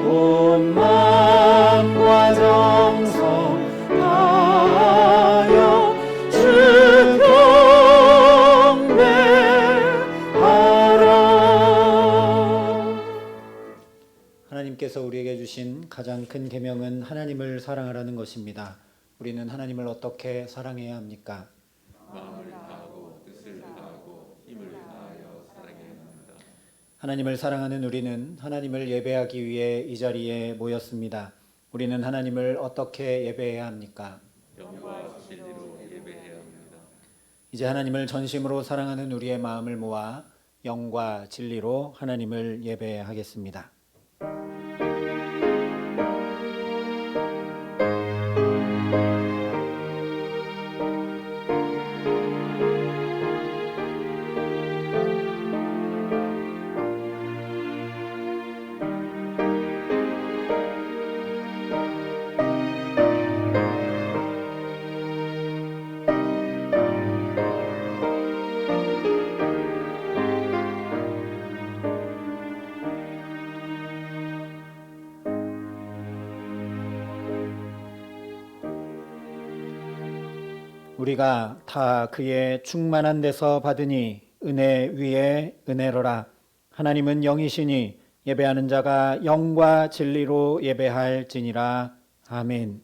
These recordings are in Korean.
온 마음과 정성 다하여 주 경배하라. 하나님께서 우리에게 주신 가장 큰 계명은 하나님을 사랑하라는 것입니다. 우리는 하나님을 어떻게 사랑해야 합니까? 마음을 다하고 뜻을 다하고 힘을 다하여 사랑해야 합니다. 하나님을 사랑하는 우리는 하나님을 예배하기 위해 이 자리에 모였습니다. 우리는 하나님을 어떻게 예배해야 합니까? 영과 진리로 예배해야 합니다. 이제 하나님을 전심으로 사랑하는 우리의 마음을 모아 영과 진리로 하나님을 예배하겠습니다. 우리가 다 그의 충만한 데서 받으니 은혜 위에 은혜로라. 하나님은 영이시니 예배하는 자가 영과 진리로 예배할지니라. 아멘.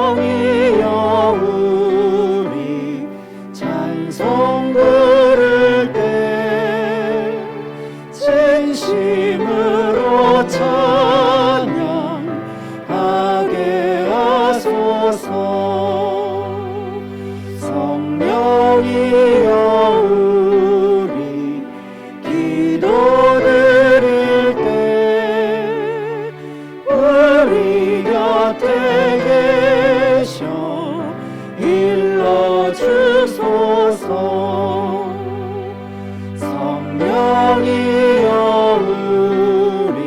성령이여 우리 찬송 부를 때 진심으로 찬양하게 하소서. 성령이여 우리 기도 드릴 때 우리 곁에 계셔 일러주소서. 성령이여 우리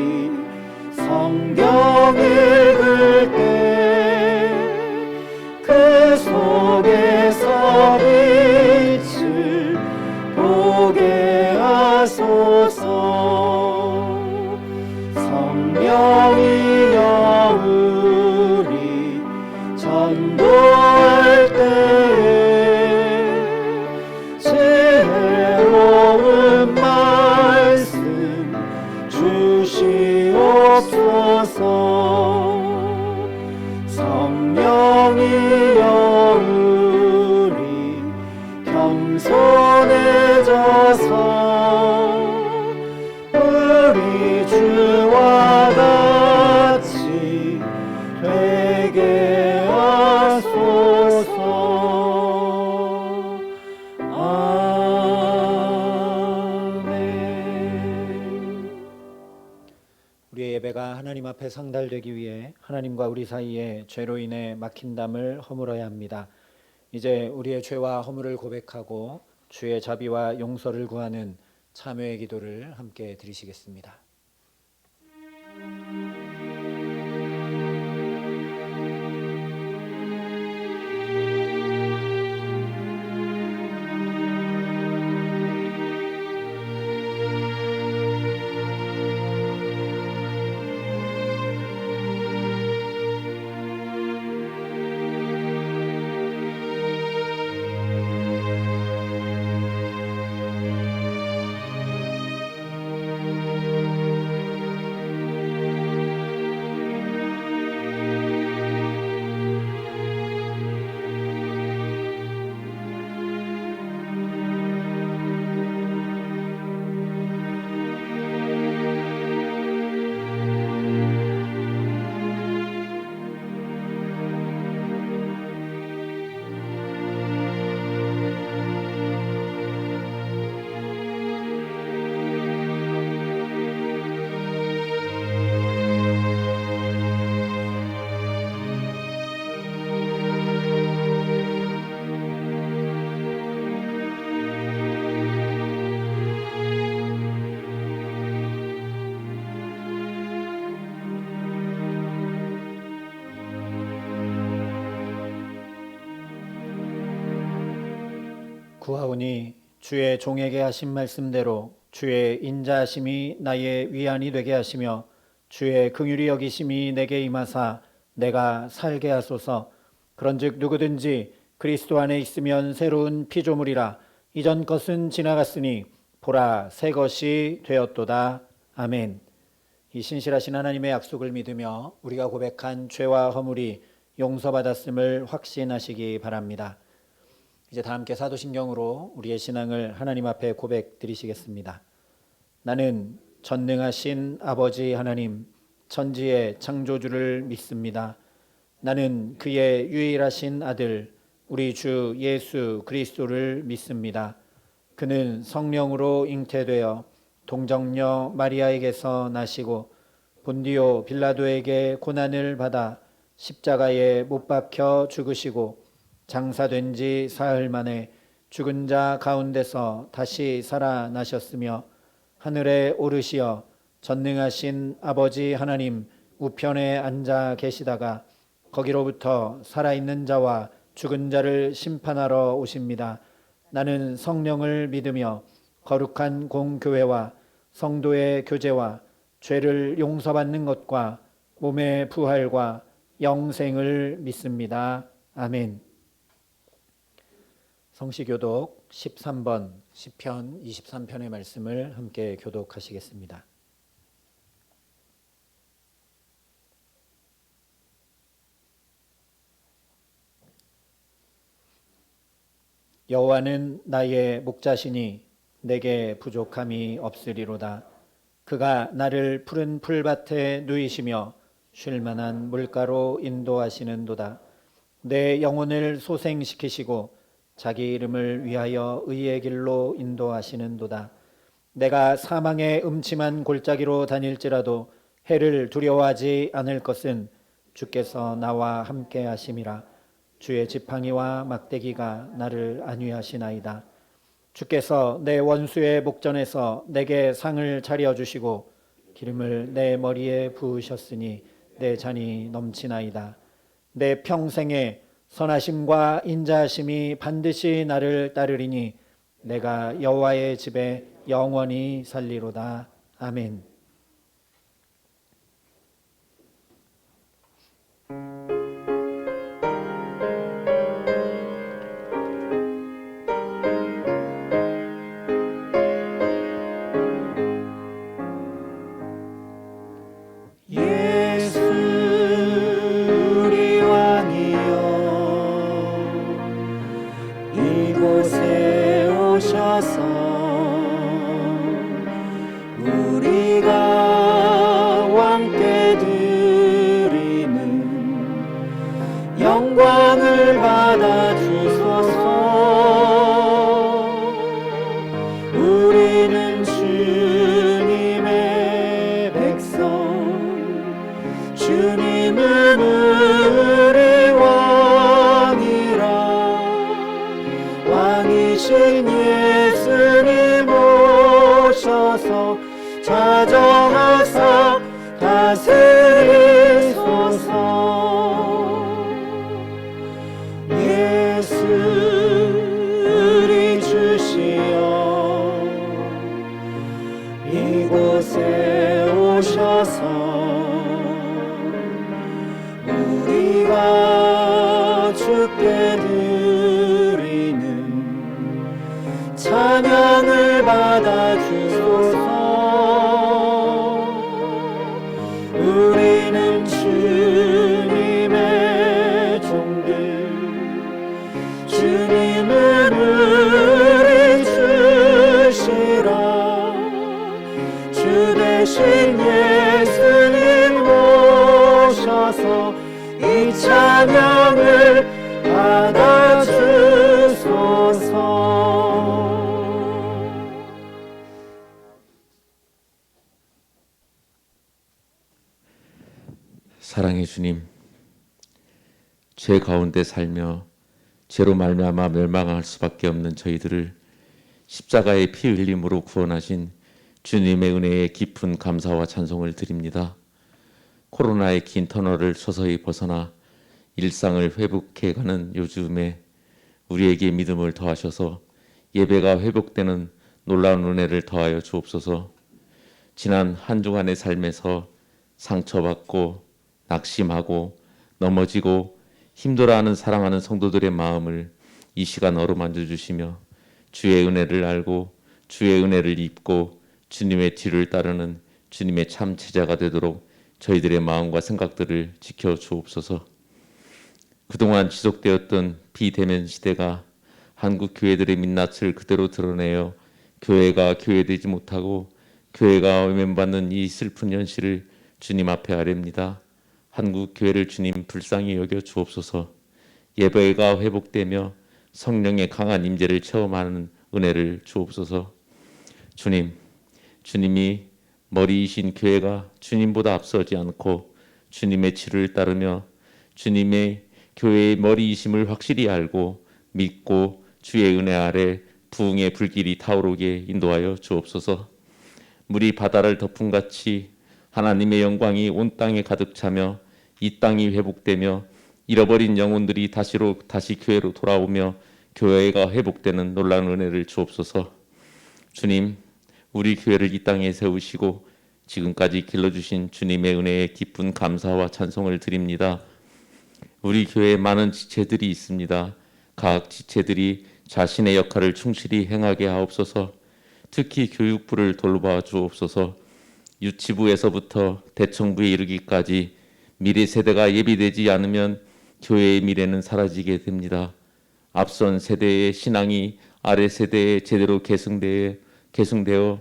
성경 읽을 때 그 속에서 빛을 보게 하소서. 성령이여 우리 전도할 때에 지혜로운 말씀 주시옵소서. 성령이여 우리 겸손해져서 우리 주와 같이 되게 하소서. 아멘. 우리의 예배가 하나님 앞에 상달되기 위해 하나님과 우리 사이에 죄로 인해 막힌 담을 허물어야 합니다. 이제 우리의 죄와 허물을 고백하고 주의 자비와 용서를 구하는 참회의 기도를 함께 드리시겠습니다. 구하오니 주의 종에게 하신 말씀대로 주의 인자하심이 나의 위안이 되게 하시며 주의 긍휼히 여기심이 내게 임하사 내가 살게 하소서. 그런즉 누구든지 그리스도 안에 있으면 새로운 피조물이라. 이전 것은 지나갔으니 보라 새 것이 되었도다. 아멘. 이 신실하신 하나님의 약속을 믿으며 우리가 고백한 죄와 허물이 용서받았음을 확신하시기 바랍니다. 이제 다 함께 사도신경으로 우리의 신앙을 하나님 앞에 고백 드리시겠습니다. 나는 전능하신 아버지 하나님, 천지의 창조주를 믿습니다. 나는 그의 유일하신 아들, 우리 주 예수 그리스도를 믿습니다. 그는 성령으로 잉태되어 동정녀 마리아에게서 나시고 본디오 빌라도에게 고난을 받아 십자가에 못 박혀 죽으시고 장사된 지 사흘 만에 죽은 자 가운데서 다시 살아나셨으며 하늘에 오르시어 전능하신 아버지 하나님 우편에 앉아 계시다가 거기로부터 살아있는 자와 죽은 자를 심판하러 오십니다. 나는 성령을 믿으며 거룩한 공교회와 성도의 교제와 죄를 용서받는 것과 몸의 부활과 영생을 믿습니다. 아멘. 성시교독 13번 시편 23편의 말씀을 함께 교독하시겠습니다. 여호와는 나의 목자시니 내게 부족함이 없으리로다. 그가 나를 푸른 풀밭에 누이시며 쉴 만한 물가로 인도하시는도다. 내 영혼을 소생시키시고 자기 이름을 위하여 의의 길로 인도하시는도다. 내가 사망의 음침한 골짜기로 다닐지라도 해를 두려워하지 않을 것은 주께서 나와 함께 하심이라. 주의 지팡이와 막대기가 나를 안위하시나이다. 주께서 내 원수의 목전에서 내게 상을 차려주시고 기름을 내 머리에 부으셨으니 내 잔이 넘치나이다. 내 평생에 선하심과 인자하심이 반드시 나를 따르리니 내가 여호와의 집에 영원히 살리로다. 아멘. 예수 우리 왕이여 이곳에 오셔서 우리가 왕께 드리는 영광을 받아 주소서. 우리는 주님의 백성, 주님은 우리 왕이라. 왕이신 예수님 오셔서 자정하사 다스리소서. 예수 우리 주시여 이곳에 오셔서 우리가 주께 드리는 찬양을 받아 주소서. 우리는 주님의 종들, 주님은 우리 주시라. 주 대신 예수님 오셔서 이 찬양을 받아 주소서. 사랑의 주님, 죄 가운데 살며 죄로 말미암아 멸망할 수밖에 없는 저희들을 십자가의 피 흘림으로 구원하신 주님의 은혜에 깊은 감사와 찬송을 드립니다. 코로나의 긴 터널을 서서히 벗어나 일상을 회복해가는 요즘에 우리에게 믿음을 더하셔서 예배가 회복되는 놀라운 은혜를 더하여 주옵소서. 지난 한 주간의 삶에서 상처받고 낙심하고 넘어지고 힘들어하는 사랑하는 성도들의 마음을 이 시간 어루만져 주시며 주의 은혜를 알고 주의 은혜를 입고 주님의 뒤를 따르는 주님의 참 제자가 되도록 저희들의 마음과 생각들을 지켜 주옵소서. 그동안 지속되었던 비대면 시대가 한국 교회들의 민낯을 그대로 드러내어 교회가 교회되지 못하고 교회가 외면받는 이 슬픈 현실을 주님 앞에 아뢰옵니다. 한국 교회를 주님 불쌍히 여겨 주옵소서. 예배가 회복되며 성령의 강한 임재를 체험하는 은혜를 주옵소서. 주님이 머리이신 교회가 주님보다 앞서지 않고 주님의 치를 따르며 주님의 교회의 머리이심을 확실히 알고 믿고 주의 은혜 아래 부흥의 불길이 타오르게 인도하여 주옵소서. 물이 바다를 덮은 같이 하나님의 영광이 온 땅에 가득 차며 이 땅이 회복되며 잃어버린 영혼들이 다시 교회로 돌아오며 교회가 회복되는 놀라운 은혜를 주옵소서. 주님, 우리 교회를 이 땅에 세우시고 지금까지 길러주신 주님의 은혜에 기쁜 감사와 찬송을 드립니다. 우리 교회에 많은 지체들이 있습니다. 각 지체들이 자신의 역할을 충실히 행하게 하옵소서. 특히 교육부를 돌봐 주옵소서. 유치부에서부터 대청부에 이르기까지 미래 세대가 예비되지 않으면 교회의 미래는 사라지게 됩니다. 앞선 세대의 신앙이 아래 세대에 제대로 계승되어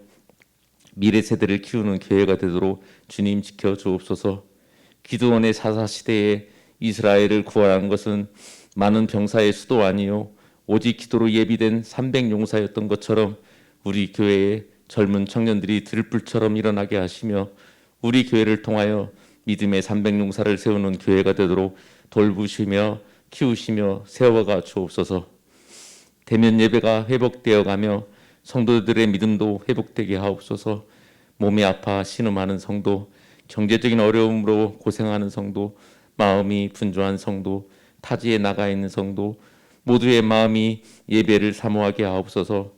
미래 세대를 키우는 교회가 되도록 주님 지켜 주옵소서. 기드온의 사사시대에 이스라엘을 구원한 것은 많은 병사의 수도 아니요 오직 기도로 예비된 300용사였던 것처럼 우리 교회에 젊은 청년들이 들불처럼 일어나게 하시며 우리 교회를 통하여 믿음의 300용사를 세우는 교회가 되도록 돌보시며 키우시며 세워가 주옵소서. 대면 예배가 회복되어 가며 성도들의 믿음도 회복되게 하옵소서. 몸이 아파 신음하는 성도, 경제적인 어려움으로 고생하는 성도, 마음이 분주한 성도, 타지에 나가 있는 성도 모두의 마음이 예배를 사모하게 하옵소서.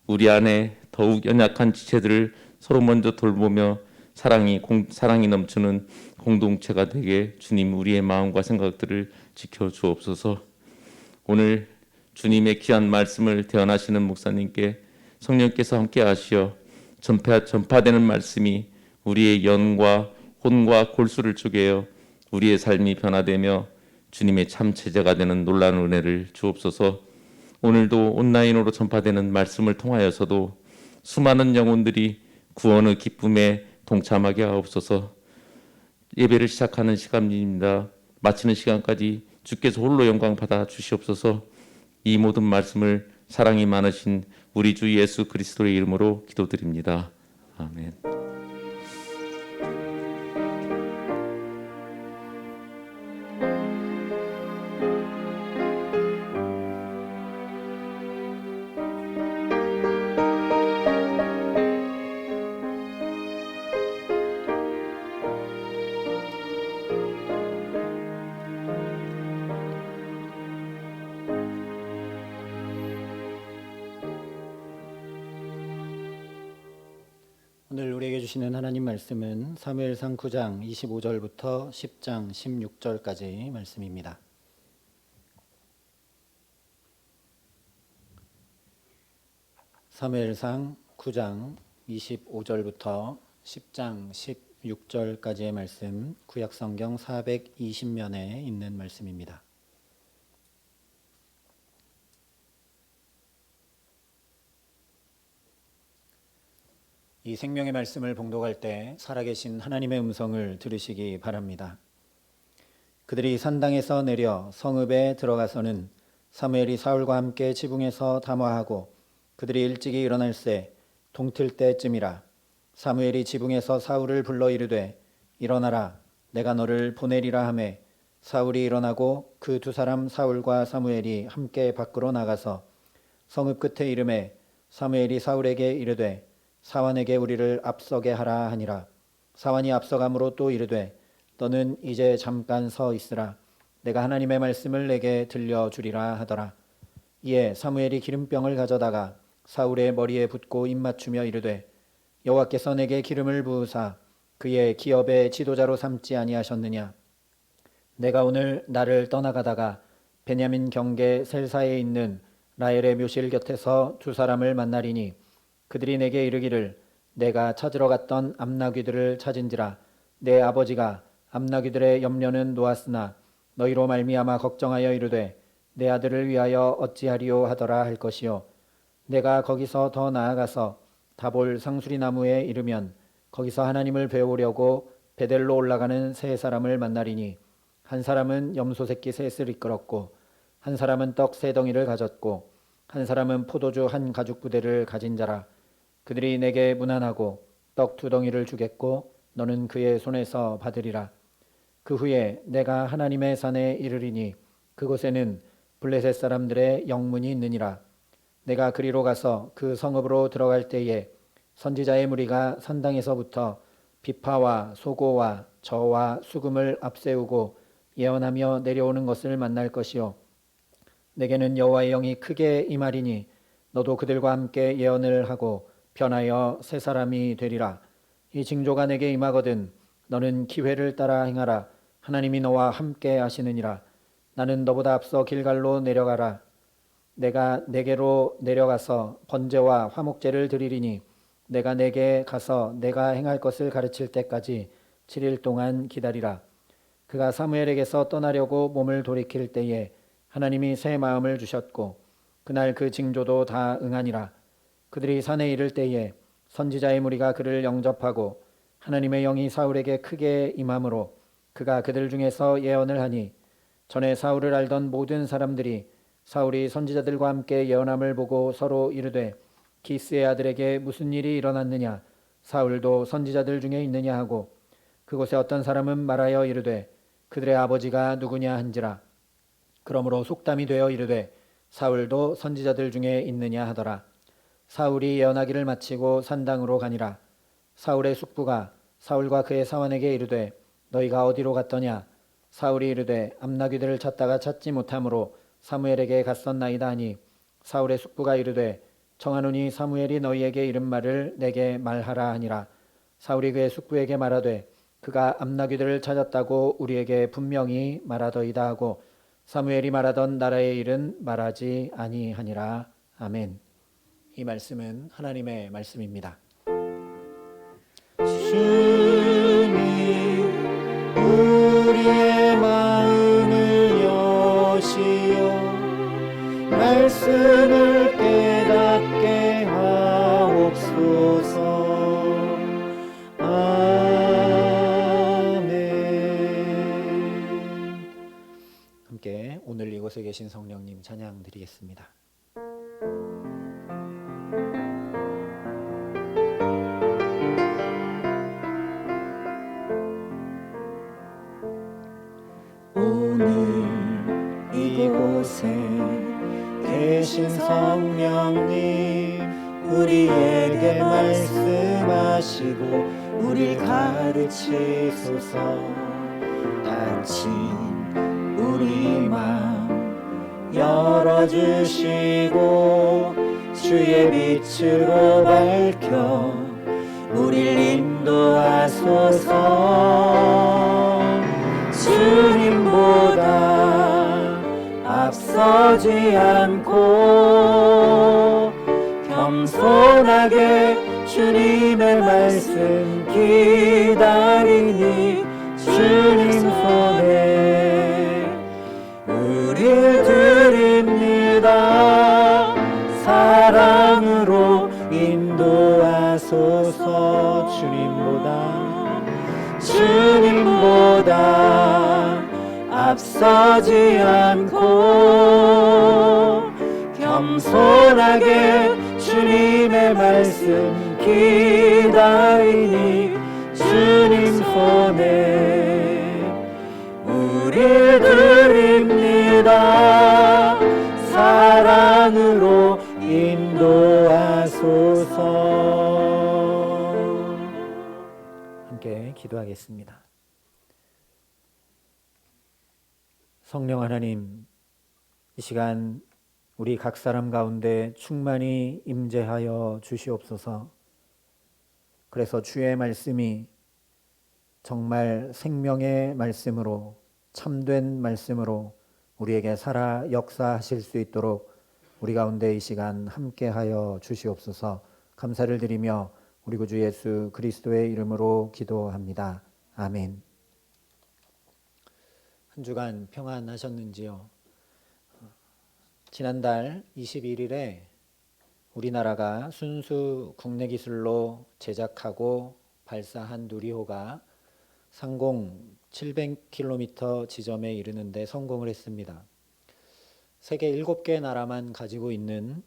우리 안에 더욱 연약한 지체들을 서로 먼저 돌보며 사랑이 넘치는 공동체가 되게 주님 우리의 마음과 생각들을 지켜 주옵소서. 오늘 주님의 귀한 말씀을 대언하시는 목사님께 성령께서 함께 하시어 전파되는 말씀이 우리의 영과 혼과 골수를 쪼개어 우리의 삶이 변화되며 주님의 참 제자가 되는 놀라운 은혜를 주옵소서. 오늘도 온라인으로 전파되는 말씀을 통하여서도 수많은 영혼들이 구원의 기쁨에 동참하게 하옵소서. 예배를 시작하는 시간입니다. 마치는 시간까지 주께서 홀로 영광 받아 주시옵소서. 이 모든 말씀을 사랑이 많으신 우리 주 예수 그리스도의 이름으로 기도드립니다. 아멘. 오늘 우리에게 주시는 하나님 말씀은 사무엘상 9장 25절부터 10장 16절까지 말씀입니다. 사무엘상 9장 25절부터 10장 16절까지의 말씀, 구약성경 420면에 있는 말씀입니다. 이 생명의 말씀을 봉독할 때 살아계신 하나님의 음성을 들으시기 바랍니다. 그들이 산당에서 내려 성읍에 들어가서는 사무엘이 사울과 함께 지붕에서 담화하고 그들이 일찍이 일어날새 동틀 때쯤이라. 사무엘이 지붕에서 사울을 불러 이르되 일어나라, 내가 너를 보내리라 하매 사울이 일어나고 그 두 사람 사울과 사무엘이 함께 밖으로 나가서 성읍 끝에 이르매 사무엘이 사울에게 이르되 사환에게 우리를 앞서게 하라 하니라. 사환이 앞서감으로 또 이르되 너는 이제 잠깐 서 있으라, 내가 하나님의 말씀을 내게 들려주리라 하더라. 이에 사무엘이 기름병을 가져다가 사울의 머리에 붓고 입맞추며 이르되 여호와께서 내게 기름을 부으사 그의 기업의 지도자로 삼지 아니하셨느냐. 내가 오늘 나를 떠나가다가 베냐민 경계 셀사에 있는 라헬의 묘실 곁에서 두 사람을 만나리니 그들이 내게 이르기를 내가 찾으러 갔던 암나귀들을 찾은지라. 내 아버지가 암나귀들의 염려는 놓았으나 너희로 말미암아 걱정하여 이르되 내 아들을 위하여 어찌하리요 하더라 할 것이요. 내가 거기서 더 나아가서 다볼 상수리 나무에 이르면 거기서 하나님을 배우려고 베델로 올라가는 세 사람을 만나리니 한 사람은 염소 새끼 셋을 이끌었고 한 사람은 떡 세 덩이를 가졌고 한 사람은 포도주 한 가죽 부대를 가진 자라. 그들이 내게 문안하고 떡 두 덩이를 주겠고 너는 그의 손에서 받으리라. 그 후에 내가 하나님의 산에 이르리니 그곳에는 블레셋 사람들의 영문이 있느니라. 내가 그리로 가서 그 성읍으로 들어갈 때에 선지자의 무리가 산당에서부터 비파와 소고와 저와 수금을 앞세우고 예언하며 내려오는 것을 만날 것이요. 내게는 여호와의 영이 크게 임하리니 너도 그들과 함께 예언을 하고 변하여 새 사람이 되리라. 이 징조가 내게 임하거든 너는 기회를 따라 행하라. 하나님이 너와 함께 하시느니라. 나는 너보다 앞서 길갈로 내려가라. 내가 내게로 내려가서 번제와 화목제를 드리리니 내가 내게 가서 내가 행할 것을 가르칠 때까지 7일 동안 기다리라. 그가 사무엘에게서 떠나려고 몸을 돌이킬 때에 하나님이 새 마음을 주셨고 그날 그 징조도 다 응하니라. 그들이 산에 이를 때에 선지자의 무리가 그를 영접하고 하나님의 영이 사울에게 크게 임함으로 그가 그들 중에서 예언을 하니 전에 사울을 알던 모든 사람들이 사울이 선지자들과 함께 예언함을 보고 서로 이르되 기스의 아들에게 무슨 일이 일어났느냐. 사울도 선지자들 중에 있느냐 하고 그곳에 어떤 사람은 말하여 이르되 그들의 아버지가 누구냐 한지라. 그러므로 속담이 되어 이르되 사울도 선지자들 중에 있느냐 하더라. 사울이 예언하기를 마치고 산당으로 가니라. 사울의 숙부가 사울과 그의 사환에게 이르되 너희가 어디로 갔더냐. 사울이 이르되 암나귀들을 찾다가 찾지 못하므로 사무엘에게 갔었나이다 하니 사울의 숙부가 이르되 청하노니 사무엘이 너희에게 이른 말을 내게 말하라 하니라. 사울이 그의 숙부에게 말하되 그가 암나귀들을 찾았다고 우리에게 분명히 말하더이다 하고 사무엘이 말하던 나라의 일은 말하지 아니하니라. 아멘. 이 말씀은 하나님의 말씀입니다. 주님 우리의 마음을 여시어 말씀을 깨닫게 하옵소서. 아멘. 함께 오늘 이곳에 계신 성령님 찬양 드리겠습니다. 오늘 이곳에 계신 성령님 우리에게 말씀하시고 우릴 가르치소서. 닫힌 우리 마음 열어주시고 주의 빛으로 밝혀 우릴 인도하소서. 주님보다 앞서지 않고 겸손하게 주님의 말씀 기다리니 주님 손에 우릴 드립니다. 사랑으로 인도하소서. 주님보다 앞서지 않고 겸손하게 주님의 말씀 기다리니 주님 손에 우릴 드립니다. 사랑으로 인도하소서. 함께 기도하겠습니다. 성령 하나님, 이 시간 우리 각 사람 가운데 충만히 임재하여 주시옵소서. 그래서 주의 말씀이 정말 생명의 말씀으로, 참된 말씀으로 우리에게 살아 역사하실 수 있도록 우리 가운데 이 시간 함께하여 주시옵소서. 감사를 드리며 우리 구주 예수 그리스도의 이름으로 기도합니다. 아멘. 한 주간 평안하셨는지요? 지난달 21일에 우리나라가 순수 국내 기술로 제작하고 발사한 누리호가 상공 700km 지점에 이르는데 성공을 했습니다. 세계 7개 나라만 가지고 있는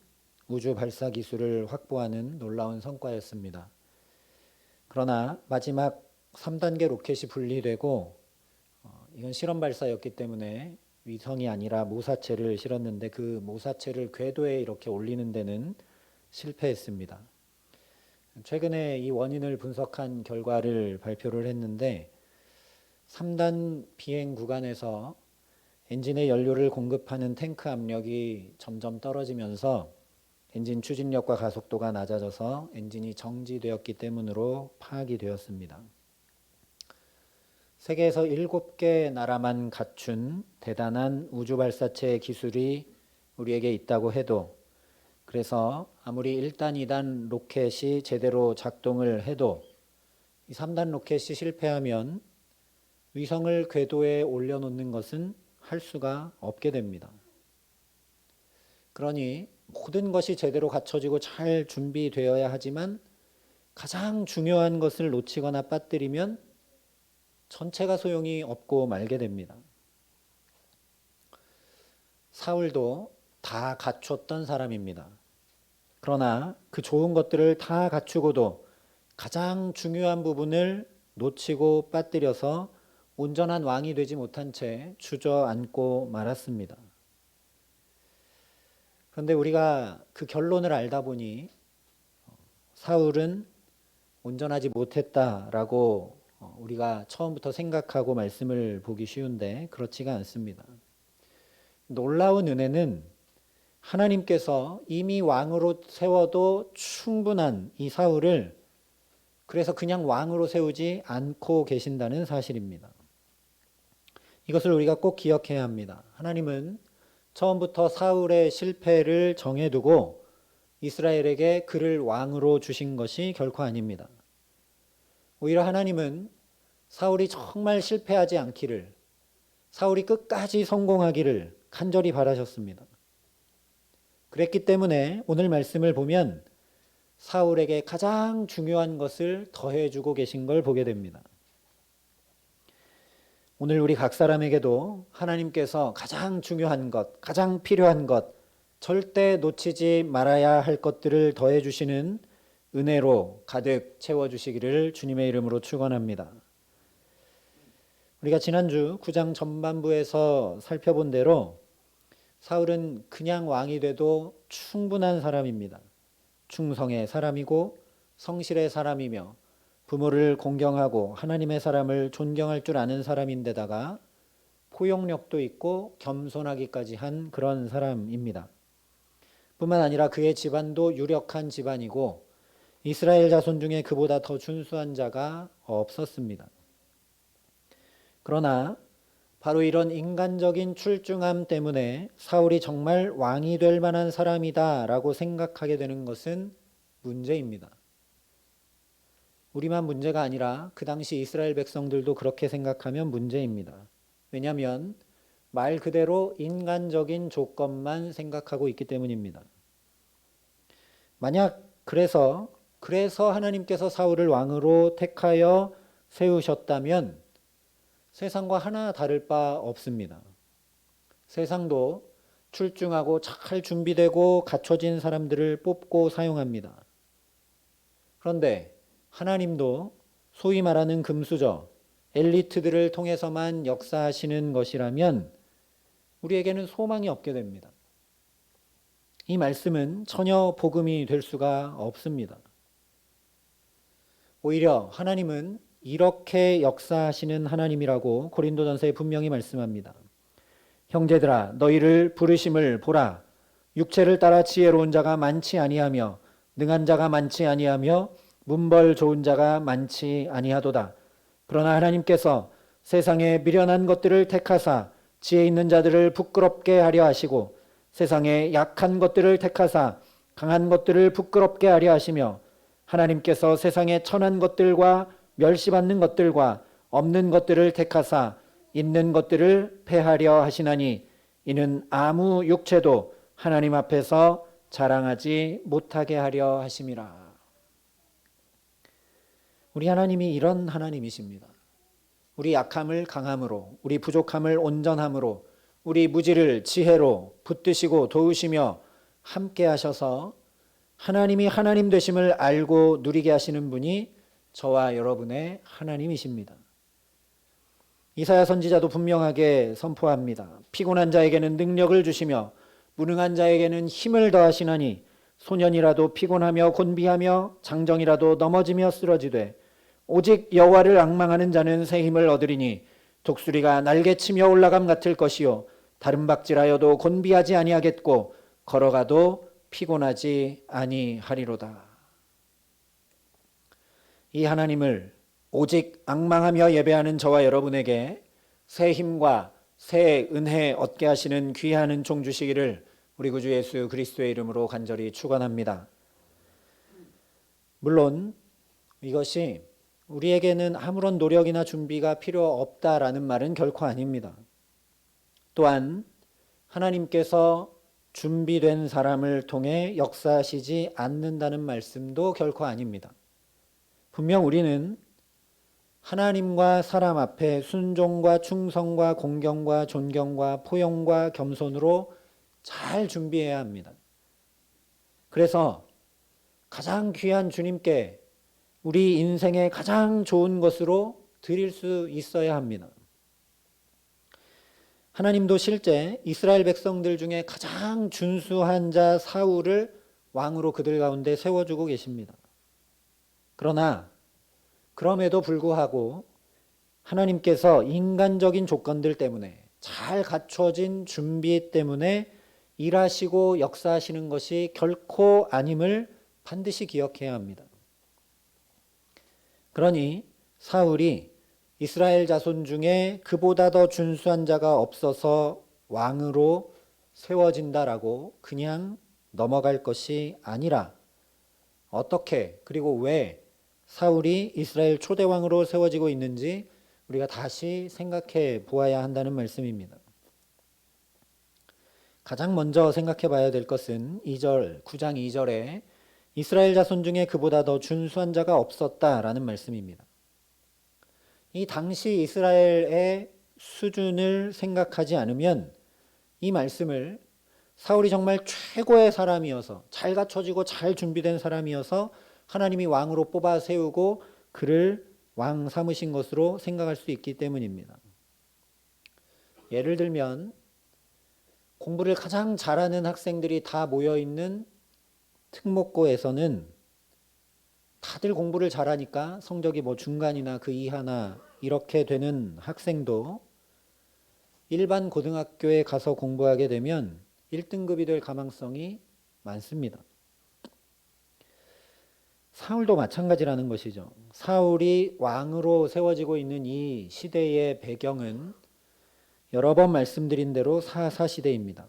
우주 발사 기술을 확보하는 놀라운 성과였습니다. 그러나 마지막 3단계 로켓이 분리되고 이건 실험 발사였기 때문에 위성이 아니라 모사체를 실었는데 그 모사체를 궤도에 이렇게 올리는 데는 실패했습니다. 최근에 이 원인을 분석한 결과를 발표를 했는데 3단 비행 구간에서 엔진의 연료를 공급하는 탱크 압력이 점점 떨어지면서 엔진 추진력과 가속도가 낮아져서 엔진이 정지되었기 때문으로 파악이 되었습니다. 세계에서 7개 나라만 갖춘 대단한 우주 발사체 기술이 우리에게 있다고 해도, 그래서 아무리 1단, 2단 로켓이 제대로 작동을 해도 이 3단 로켓이 실패하면 위성을 궤도에 올려놓는 것은 할 수가 없게 됩니다. 그러니 모든 것이 제대로 갖춰지고 잘 준비되어야 하지만 가장 중요한 것을 놓치거나 빠뜨리면 전체가 소용이 없고 말게 됩니다. 사울도 다 갖췄던 사람입니다. 그러나 그 좋은 것들을 다 갖추고도 가장 중요한 부분을 놓치고 빠뜨려서 온전한 왕이 되지 못한 채 주저앉고 말았습니다. 그런데 우리가 그 결론을 알다 보니 사울은 온전하지 못했다라고 우리가 처음부터 생각하고 말씀을 보기 쉬운데 그렇지가 않습니다. 놀라운 은혜는 하나님께서 이미 왕으로 세워도 충분한 이 사울을 그래서 그냥 왕으로 세우지 않고 계신다는 사실입니다. 이것을 우리가 꼭 기억해야 합니다. 하나님은 처음부터 사울의 실패를 정해두고 이스라엘에게 그를 왕으로 주신 것이 결코 아닙니다. 오히려 하나님은 사울이 정말 실패하지 않기를, 사울이 끝까지 성공하기를 간절히 바라셨습니다. 그랬기 때문에 오늘 말씀을 보면 사울에게 가장 중요한 것을 더해주고 계신 걸 보게 됩니다. 오늘 우리 각 사람에게도 하나님께서 가장 중요한 것, 가장 필요한 것, 절대 놓치지 말아야 할 것들을 더해주시는 은혜로 가득 채워주시기를 주님의 이름으로 축원합니다. 우리가 지난주 9장 전반부에서 살펴본 대로 사울은 그냥 왕이 돼도 충분한 사람입니다. 충성의 사람이고 성실의 사람이며 부모를 공경하고 하나님의 사람을 존경할 줄 아는 사람인데다가 포용력도 있고 겸손하기까지 한 그런 사람입니다. 뿐만 아니라 그의 집안도 유력한 집안이고 이스라엘 자손 중에 그보다 더 준수한 자가 없었습니다. 그러나 바로 이런 인간적인 출중함 때문에 사울이 정말 왕이 될 만한 사람이다라고 생각하게 되는 것은 문제입니다. 우리만 문제가 아니라 그 당시 이스라엘 백성들도 그렇게 생각하면 문제입니다. 왜냐하면 말 그대로 인간적인 조건만 생각하고 있기 때문입니다. 만약 그래서 하나님께서 사울을 왕으로 택하여 세우셨다면 세상과 하나 다를 바 없습니다. 세상도 출중하고 잘 준비되고 갖춰진 사람들을 뽑고 사용합니다. 그런데 하나님도 소위 말하는 금수저, 엘리트들을 통해서만 역사하시는 것이라면 우리에게는 소망이 없게 됩니다. 이 말씀은 전혀 복음이 될 수가 없습니다. 오히려 하나님은 이렇게 역사하시는 하나님이라고 고린도전서에 분명히 말씀합니다. 형제들아 너희를 부르심을 보라. 육체를 따라 지혜로운 자가 많지 아니하며 능한 자가 많지 아니하며 문벌 좋은 자가 많지 아니하도다. 그러나 하나님께서 세상에 미련한 것들을 택하사 지혜 있는 자들을 부끄럽게 하려 하시고 세상에 약한 것들을 택하사 강한 것들을 부끄럽게 하려 하시며 하나님께서 세상에 천한 것들과 멸시받는 것들과 없는 것들을 택하사 있는 것들을 패하려 하시나니 이는 아무 육체도 하나님 앞에서 자랑하지 못하게 하려 하심이라. 우리 하나님이 이런 하나님이십니다. 우리 약함을 강함으로, 우리 부족함을 온전함으로, 우리 무지를 지혜로 붙드시고 도우시며 함께 하셔서 하나님이 하나님 되심을 알고 누리게 하시는 분이 저와 여러분의 하나님이십니다. 이사야 선지자도 분명하게 선포합니다. 피곤한 자에게는 능력을 주시며 무능한 자에게는 힘을 더하시나니 소년이라도 피곤하며 곤비하며 장정이라도 넘어지며 쓰러지되 오직 여호와를 앙망하는 자는 새 힘을 얻으리니 독수리가 날개치며 올라감 같을 것이요 다른 박질하여도 곤비하지 아니하겠고 걸어가도 피곤하지 아니하리로다. 이 하나님을 오직 앙망하며 예배하는 저와 여러분에게 새 힘과 새 은혜 얻게 하시는 귀한 은총 주시기를 우리 구주 예수 그리스도의 이름으로 간절히 축원합니다. 물론 이것이 우리에게는 아무런 노력이나 준비가 필요 없다라는 말은 결코 아닙니다. 또한 하나님께서 준비된 사람을 통해 역사하시지 않는다는 말씀도 결코 아닙니다. 분명 우리는 하나님과 사람 앞에 순종과 충성과 공경과 존경과 포용과 겸손으로 잘 준비해야 합니다. 그래서 가장 귀한 주님께 우리 인생의 가장 좋은 것으로 드릴 수 있어야 합니다. 하나님도 실제 이스라엘 백성들 중에 가장 준수한 자 사울을 왕으로 그들 가운데 세워주고 계십니다. 그러나 그럼에도 불구하고 하나님께서 인간적인 조건들 때문에 잘 갖춰진 준비 때문에 일하시고 역사하시는 것이 결코 아님을 반드시 기억해야 합니다. 그러니 사울이 이스라엘 자손 중에 그보다 더 준수한 자가 없어서 왕으로 세워진다라고 그냥 넘어갈 것이 아니라 어떻게 그리고 왜 사울이 이스라엘 초대왕으로 세워지고 있는지 우리가 다시 생각해 보아야 한다는 말씀입니다. 가장 먼저 생각해 봐야 될 것은 9장 2절에 이스라엘 자손 중에 그보다 더 준수한 자가 없었다라는 말씀입니다. 이 당시 이스라엘의 수준을 생각하지 않으면 이 말씀을 사울이 정말 최고의 사람이어서 잘 갖춰지고 잘 준비된 사람이어서 하나님이 왕으로 뽑아 세우고 그를 왕 삼으신 것으로 생각할 수 있기 때문입니다. 예를 들면 공부를 가장 잘하는 학생들이 다 모여있는 특목고에서는 다들 공부를 잘하니까 성적이 중간이나 그 이하나 이렇게 되는 학생도 일반 고등학교에 가서 공부하게 되면 1등급이 될 가망성이 많습니다. 사울도 마찬가지라는 것이죠. 사울이 왕으로 세워지고 있는 이 시대의 배경은 여러 번 말씀드린 대로 사사시대입니다.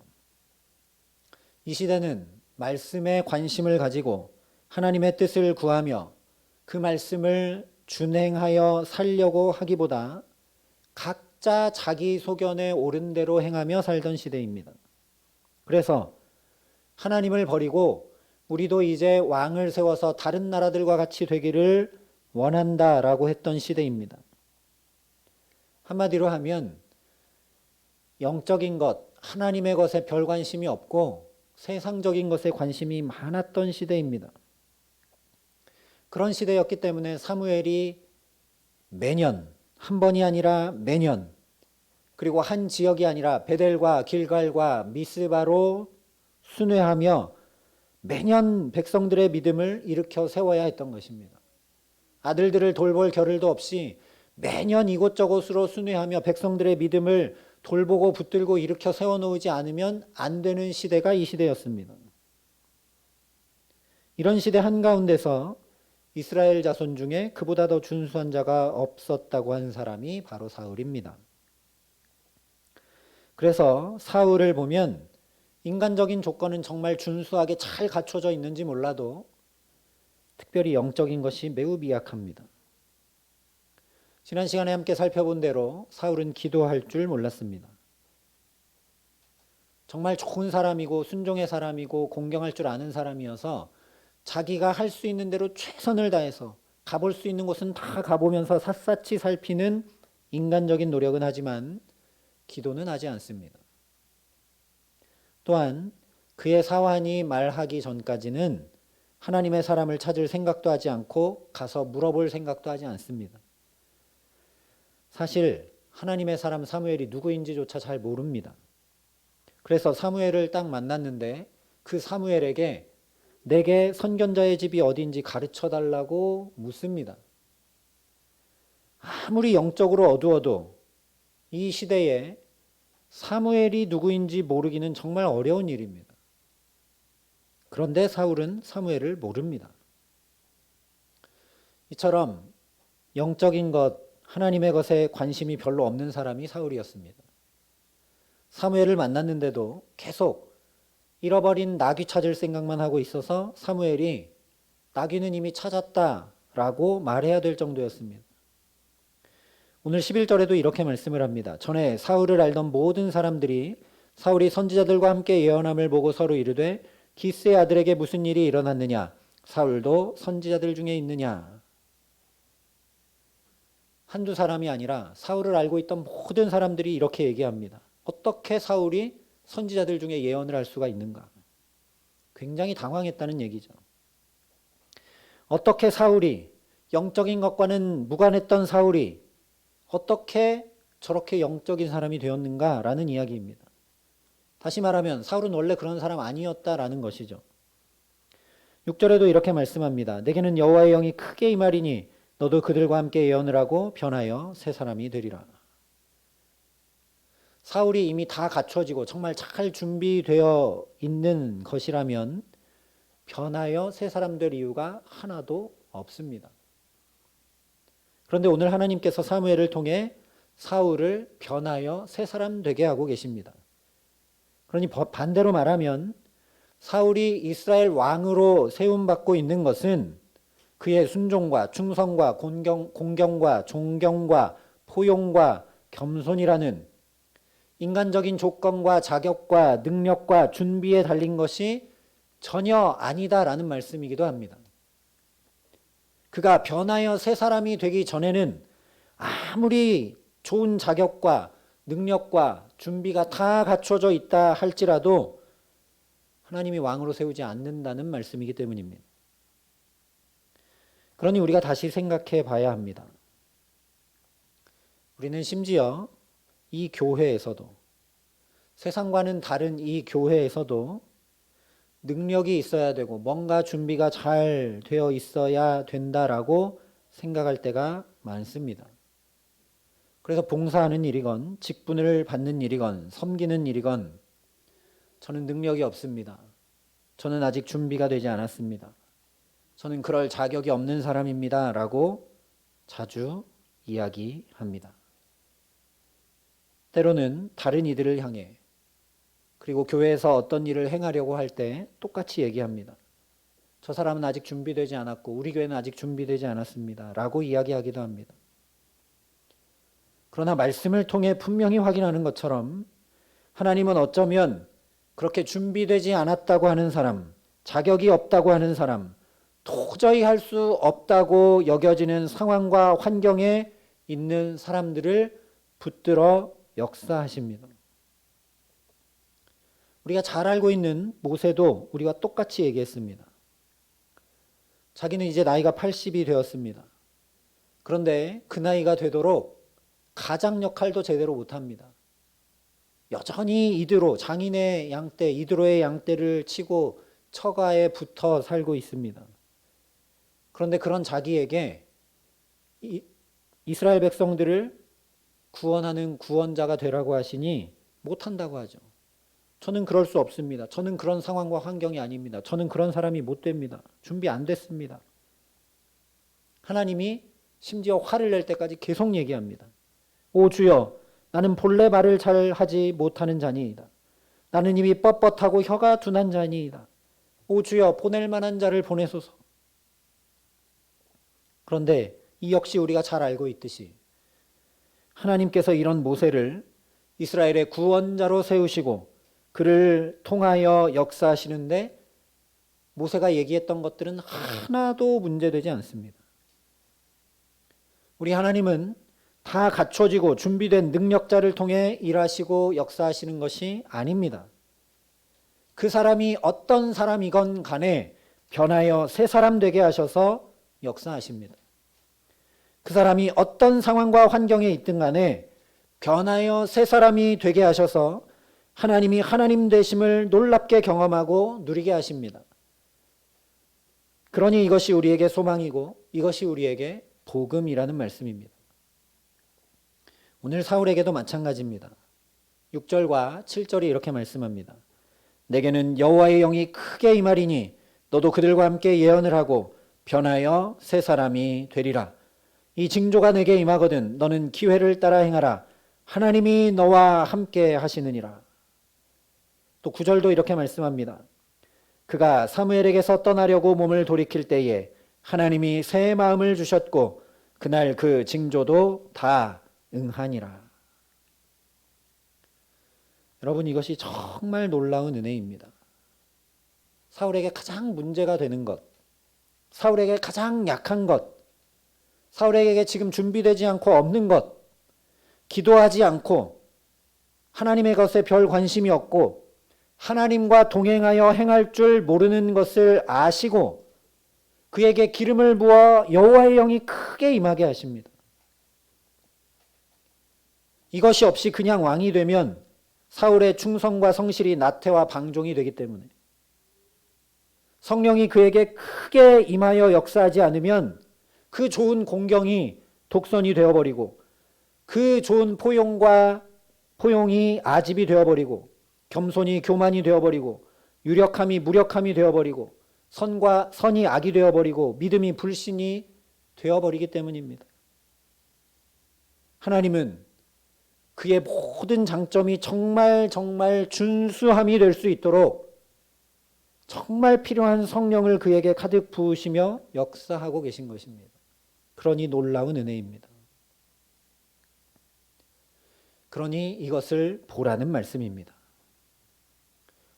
이 시대는 말씀에 관심을 가지고 하나님의 뜻을 구하며 그 말씀을 준행하여 살려고 하기보다 각자 자기 소견에 옳은 대로 행하며 살던 시대입니다. 그래서 하나님을 버리고 우리도 이제 왕을 세워서 다른 나라들과 같이 되기를 원한다라고 했던 시대입니다. 한마디로 하면 영적인 것, 하나님의 것에 별 관심이 없고 세상적인 것에 관심이 많았던 시대입니다. 그런 시대였기 때문에 사무엘이 매년, 한 번이 아니라 매년, 그리고 한 지역이 아니라 베델과 길갈과 미스바로 순회하며 매년 백성들의 믿음을 일으켜 세워야 했던 것입니다. 아들들을 돌볼 겨를도 없이 매년 이곳저곳으로 순회하며 백성들의 믿음을 돌보고 붙들고 일으켜 세워놓지 않으면 안 되는 시대가 이 시대였습니다. 이런 시대 한가운데서 이스라엘 자손 중에 그보다 더 준수한 자가 없었다고 한 사람이 바로 사울입니다. 그래서 사울을 보면 인간적인 조건은 정말 준수하게 잘 갖춰져 있는지 몰라도 특별히 영적인 것이 매우 미약합니다. 지난 시간에 함께 살펴본 대로 사울은 기도할 줄 몰랐습니다. 정말 좋은 사람이고 순종의 사람이고 공경할 줄 아는 사람이어서 자기가 할 수 있는 대로 최선을 다해서 가볼 수 있는 곳은 다 가보면서 샅샅이 살피는 인간적인 노력은 하지만 기도는 하지 않습니다. 또한 그의 사환이 말하기 전까지는 하나님의 사람을 찾을 생각도 하지 않고 가서 물어볼 생각도 하지 않습니다. 사실 하나님의 사람 사무엘이 누구인지조차 잘 모릅니다. 그래서 사무엘을 딱 만났는데 그 사무엘에게 내게 선견자의 집이 어디인지 가르쳐 달라고 묻습니다. 아무리 영적으로 어두워도 이 시대에 사무엘이 누구인지 모르기는 정말 어려운 일입니다. 그런데 사울은 사무엘을 모릅니다. 이처럼 영적인 것, 하나님의 것에 관심이 별로 없는 사람이 사울이었습니다. 사무엘을 만났는데도 계속 잃어버린 나귀 찾을 생각만 하고 있어서 사무엘이 나귀는 이미 찾았다라고 말해야 될 정도였습니다. 오늘 11절에도 이렇게 말씀을 합니다. 전에 사울을 알던 모든 사람들이 사울이 선지자들과 함께 예언함을 보고 서로 이르되 기스의 아들에게 무슨 일이 일어났느냐? 사울도 선지자들 중에 있느냐? 한두 사람이 아니라 사울을 알고 있던 모든 사람들이 이렇게 얘기합니다. 어떻게 사울이 선지자들 중에 예언을 할 수가 있는가? 굉장히 당황했다는 얘기죠. 어떻게 사울이, 영적인 것과는 무관했던 사울이 어떻게 저렇게 영적인 사람이 되었는가라는 이야기입니다. 다시 말하면 사울은 원래 그런 사람 아니었다라는 것이죠. 6절에도 이렇게 말씀합니다. 내게는 여호와의 영이 크게 임하리니 너도 그들과 함께 예언을 하고 변하여 새 사람이 되리라. 사울이 이미 다 갖춰지고 정말 잘 준비되어 있는 것이라면 변하여 새 사람 될 이유가 하나도 없습니다. 그런데 오늘 하나님께서 사무엘을 통해 사울을 변하여 새 사람 되게 하고 계십니다. 그러니 반대로 말하면 사울이 이스라엘 왕으로 세움받고 있는 것은 그의 순종과 충성과 공경과 존경과 포용과 겸손이라는 인간적인 조건과 자격과 능력과 준비에 달린 것이 전혀 아니다라는 말씀이기도 합니다. 그가 변하여 새 사람이 되기 전에는 아무리 좋은 자격과 능력과 준비가 다 갖춰져 있다 할지라도 하나님이 왕으로 세우지 않는다는 말씀이기 때문입니다. 그러니 우리가 다시 생각해 봐야 합니다. 우리는 심지어 이 교회에서도, 세상과는 다른 이 교회에서도 능력이 있어야 되고 뭔가 준비가 잘 되어 있어야 된다라고 생각할 때가 많습니다. 그래서 봉사하는 일이건 직분을 받는 일이건 섬기는 일이건 저는 능력이 없습니다. 저는 아직 준비가 되지 않았습니다. 저는 그럴 자격이 없는 사람입니다. 라고 자주 이야기합니다. 때로는 다른 이들을 향해 그리고 교회에서 어떤 일을 행하려고 할 때 똑같이 얘기합니다. 저 사람은 아직 준비되지 않았고 우리 교회는 아직 준비되지 않았습니다. 라고 이야기하기도 합니다. 그러나 말씀을 통해 분명히 확인하는 것처럼 하나님은 어쩌면 그렇게 준비되지 않았다고 하는 사람, 자격이 없다고 하는 사람, 도저히 할 수 없다고 여겨지는 상황과 환경에 있는 사람들을 붙들어 역사하십니다. 우리가 잘 알고 있는 모세도 우리와 똑같이 얘기했습니다. 자기는 이제 나이가 80이 되었습니다. 그런데 그 나이가 되도록 가장 역할도 제대로 못합니다. 여전히 이드로, 장인의 양떼, 이드로의 양떼를 치고 처가에 붙어 살고 있습니다. 그런데 그런 자기에게 이스라엘 백성들을 구원하는 구원자가 되라고 하시니 못한다고 하죠. 저는 그럴 수 없습니다. 저는 그런 상황과 환경이 아닙니다. 저는 그런 사람이 못 됩니다. 준비 안 됐습니다. 하나님이 심지어 화를 낼 때까지 계속 얘기합니다. 오 주여, 나는 본래 말을 잘 하지 못하는 자니이다. 나는 입이 뻣뻣하고 혀가 둔한 자니이다. 오 주여, 보낼 만한 자를 보내소서. 그런데 이 역시 우리가 잘 알고 있듯이 하나님께서 이런 모세를 이스라엘의 구원자로 세우시고 그를 통하여 역사하시는데 모세가 얘기했던 것들은 하나도 문제되지 않습니다. 우리 하나님은 다 갖춰지고 준비된 능력자를 통해 일하시고 역사하시는 것이 아닙니다. 그 사람이 어떤 사람이건 간에 변하여 새 사람 되게 하셔서 역사하십니다. 그 사람이 어떤 상황과 환경에 있든 간에 변하여 새 사람이 되게 하셔서 하나님이 하나님 되심을 놀랍게 경험하고 누리게 하십니다. 그러니 이것이 우리에게 소망이고 이것이 우리에게 복음이라는 말씀입니다. 오늘 사울에게도 마찬가지입니다. 6절과 7절이 이렇게 말씀합니다. 내게는 여호와의 영이 크게 임하리니 너도 그들과 함께 예언을 하고 변하여 새 사람이 되리라. 이 징조가 내게 임하거든 너는 기회를 따라 행하라. 하나님이 너와 함께 하시느니라. 또 9절도 이렇게 말씀합니다. 그가 사무엘에게서 떠나려고 몸을 돌이킬 때에 하나님이 새 마음을 주셨고 그날 그 징조도 다 응하니라. 여러분, 이것이 정말 놀라운 은혜입니다. 사울에게 가장 문제가 되는 것, 사울에게 가장 약한 것, 사울에게 지금 준비되지 않고 없는 것, 기도하지 않고 하나님의 것에 별 관심이 없고 하나님과 동행하여 행할 줄 모르는 것을 아시고 그에게 기름을 부어 여호와의 영이 크게 임하게 하십니다. 이것이 없이 그냥 왕이 되면 사울의 충성과 성실이 나태와 방종이 되기 때문에 성령이 그에게 크게 임하여 역사하지 않으면 그 좋은 공경이 독선이 되어버리고 그 좋은 포용이 아집이 되어버리고 겸손이 교만이 되어버리고 유력함이 무력함이 되어버리고 선이 악이 되어버리고 믿음이 불신이 되어버리기 때문입니다. 하나님은 그의 모든 장점이 정말 준수함이 될 수 있도록 정말 필요한 성령을 그에게 가득 부으시며 역사하고 계신 것입니다. 그러니 놀라운 은혜입니다. 그러니 이것을 보라는 말씀입니다.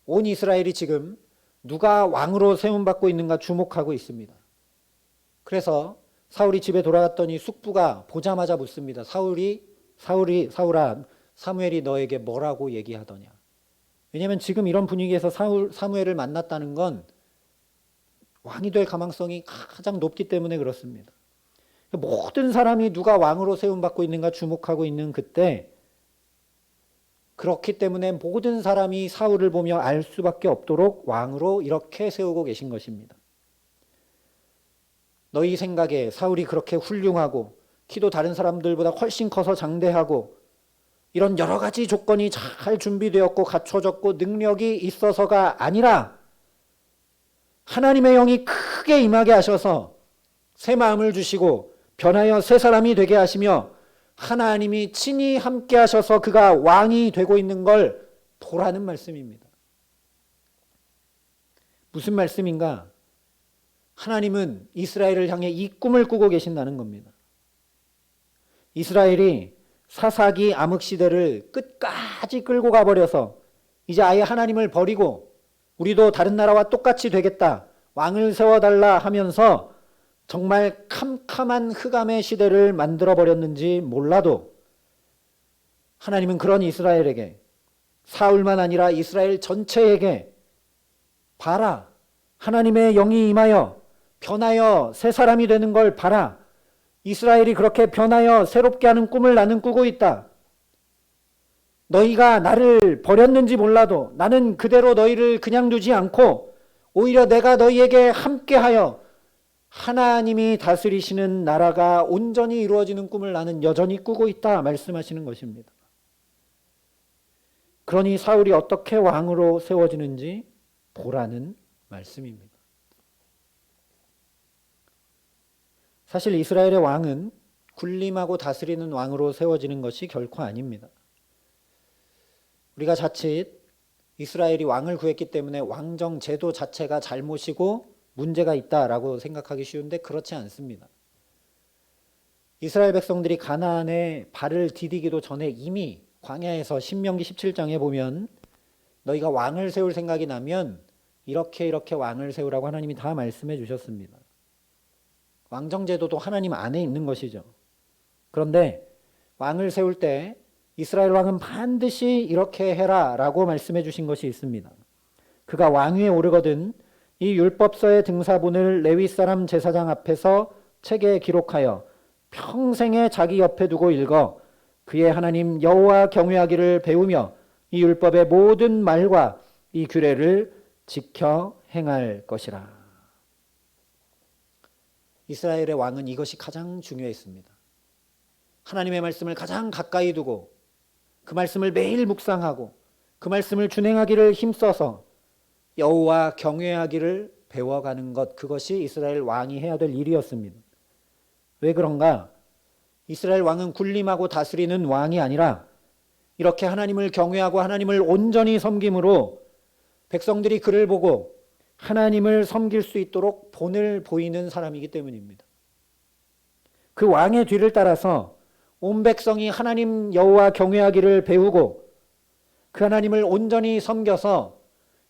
온 이스라엘이 지금 누가 왕으로 세움받고 있는가 주목하고 있습니다. 그래서 사울이 집에 돌아갔더니 숙부가 보자마자 묻습니다. 사울아, 사무엘이 너에게 뭐라고 얘기하더냐. 왜냐하면 지금 이런 분위기에서 사무엘을 만났다는 건 왕이 될 가망성이 가장 높기 때문에 그렇습니다. 모든 사람이 누가 왕으로 세움받고 있는가 주목하고 있는 그때, 그렇기 때문에 모든 사람이 사울을 보며 알 수밖에 없도록 왕으로 이렇게 세우고 계신 것입니다. 너희 생각에 사울이 그렇게 훌륭하고 키도 다른 사람들보다 훨씬 커서 장대하고 이런 여러 가지 조건이 잘 준비되었고 갖춰졌고 능력이 있어서가 아니라 하나님의 영이 크게 임하게 하셔서 새 마음을 주시고 변하여 새 사람이 되게 하시며 하나님이 친히 함께 하셔서 그가 왕이 되고 있는 걸 보라는 말씀입니다. 무슨 말씀인가? 하나님은 이스라엘을 향해 이 꿈을 꾸고 계신다는 겁니다. 이스라엘이 사사기 암흑 시대를 끝까지 끌고 가버려서 이제 아예 하나님을 버리고 우리도 다른 나라와 똑같이 되겠다, 왕을 세워달라 하면서 정말 캄캄한 흑암의 시대를 만들어버렸는지 몰라도 하나님은 그런 이스라엘에게, 사울만 아니라 이스라엘 전체에게 봐라, 하나님의 영이 임하여 변하여 새 사람이 되는 걸 봐라, 이스라엘이 그렇게 변하여 새롭게 하는 꿈을 나는 꾸고 있다. 너희가 나를 버렸는지 몰라도 나는 그대로 너희를 그냥 두지 않고 오히려 내가 너희에게 함께하여 하나님이 다스리시는 나라가 온전히 이루어지는 꿈을 나는 여전히 꾸고 있다 말씀하시는 것입니다. 그러니 사울이 어떻게 왕으로 세워지는지 보라는 말씀입니다. 사실 이스라엘의 왕은 군림하고 다스리는 왕으로 세워지는 것이 결코 아닙니다. 우리가 자칫 이스라엘이 왕을 구했기 때문에 왕정 제도 자체가 잘못이고 문제가 있다라고 생각하기 쉬운데 그렇지 않습니다. 이스라엘 백성들이 가나안에 발을 디디기도 전에 이미 광야에서 신명기 17장에 보면 너희가 왕을 세울 생각이 나면 이렇게 왕을 세우라고 하나님이 다 말씀해 주셨습니다. 왕정제도도 하나님 안에 있는 것이죠. 그런데 왕을 세울 때 이스라엘 왕은 반드시 이렇게 해라 라고 말씀해 주신 것이 있습니다. 그가 왕위에 오르거든 이 율법서의 등사본을 레위 사람 제사장 앞에서 책에 기록하여 평생에 자기 옆에 두고 읽어 그의 하나님 여호와 경외하기를 배우며 이 율법의 모든 말과 이 규례를 지켜 행할 것이라. 이스라엘의 왕은 이것이 가장 중요했습니다. 하나님의 말씀을 가장 가까이 두고 그 말씀을 매일 묵상하고 그 말씀을 준행하기를 힘써서 여호와 경외하기를 배워가는 것, 그것이 이스라엘 왕이 해야 될 일이었습니다. 왜 그런가? 이스라엘 왕은 군림하고 다스리는 왕이 아니라 이렇게 하나님을 경외하고 하나님을 온전히 섬김으로 백성들이 그를 보고 하나님을 섬길 수 있도록 본을 보이는 사람이기 때문입니다. 그 왕의 뒤를 따라서 온 백성이 하나님 여호와 경외하기를 배우고 그 하나님을 온전히 섬겨서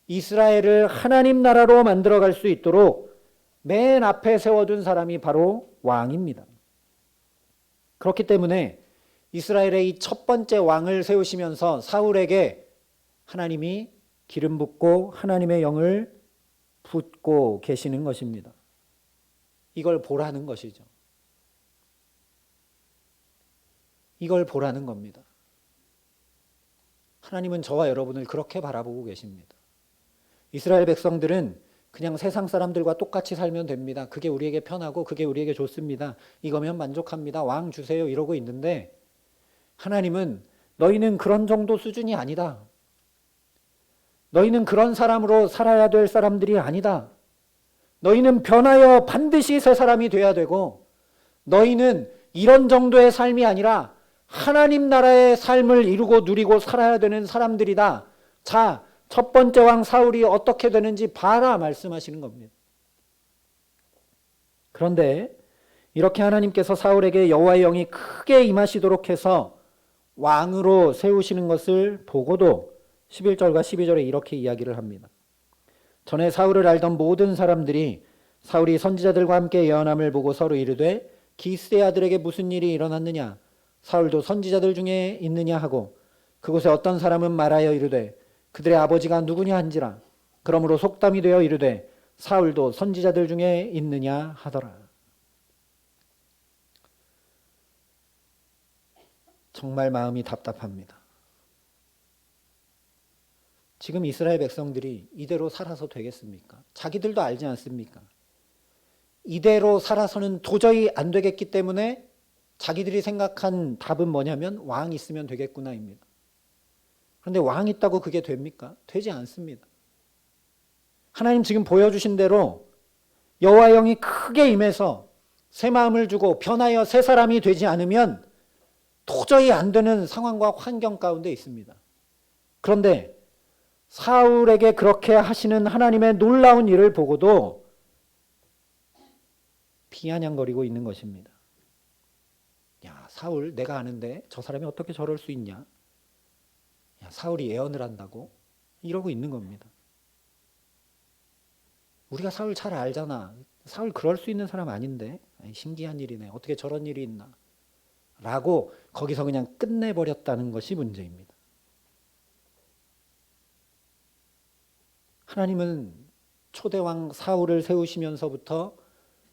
이스라엘을 하나님 나라로 만들어갈 수 있도록 맨 앞에 세워둔 사람이 바로 왕입니다. 그렇기 때문에 이스라엘의 이 첫 번째 왕을 세우시면서 사울에게 하나님이 기름 붓고 하나님의 영을 붓고 계시는 것입니다. 이걸 보라는 것이죠. 이걸 보라는 겁니다. 하나님은 저와 여러분을 그렇게 바라보고 계십니다. 이스라엘 백성들은 그냥 세상 사람들과 똑같이 살면 됩니다. 그게 우리에게 편하고 그게 우리에게 좋습니다. 이거면 만족합니다. 왕 주세요 이러고 있는데 하나님은 너희는 그런 정도 수준이 아니다. 너희는 그런 사람으로 살아야 될 사람들이 아니다. 너희는 변하여 반드시 새 사람이 돼야 되고 너희는 이런 정도의 삶이 아니라 하나님 나라의 삶을 이루고 누리고 살아야 되는 사람들이다. 자, 첫 번째 왕 사울이 어떻게 되는지 봐라 말씀하시는 겁니다. 그런데 이렇게 하나님께서 사울에게 여호와의 영이 크게 임하시도록 해서 왕으로 세우시는 것을 보고도 11절과 12절에 이렇게 이야기를 합니다. 전에 사울을 알던 모든 사람들이 사울이 선지자들과 함께 예언함을 보고 서로 이르되 기스의 아들에게 무슨 일이 일어났느냐? 사울도 선지자들 중에 있느냐 하고 그곳에 어떤 사람은 말하여 이르되 그들의 아버지가 누구냐 한지라. 그러므로 속담이 되어 이르되 사울도 선지자들 중에 있느냐 하더라. 정말 마음이 답답합니다. 지금 이스라엘 백성들이 이대로 살아서 되겠습니까? 자기들도 알지 않습니까? 이대로 살아서는 도저히 안 되겠기 때문에 자기들이 생각한 답은 뭐냐면 왕 있으면 되겠구나입니다. 그런데 왕 있다고 그게 됩니까? 되지 않습니다. 하나님 지금 보여주신 대로 여호와의 영이 크게 임해서 새 마음을 주고 변하여 새 사람이 되지 않으면 도저히 안 되는 상황과 환경 가운데 있습니다. 그런데 사울에게 그렇게 하시는 하나님의 놀라운 일을 보고도 비아냥거리고 있는 것입니다. 야, 사울 내가 아는데 저 사람이 어떻게 저럴 수 있냐? 야, 사울이 예언을 한다고? 이러고 있는 겁니다. 우리가 사울 잘 알잖아. 사울 그럴 수 있는 사람 아닌데? 신기한 일이네. 어떻게 저런 일이 있나? 라고 거기서 그냥 끝내버렸다는 것이 문제입니다. 하나님은 초대왕 사울을 세우시면서부터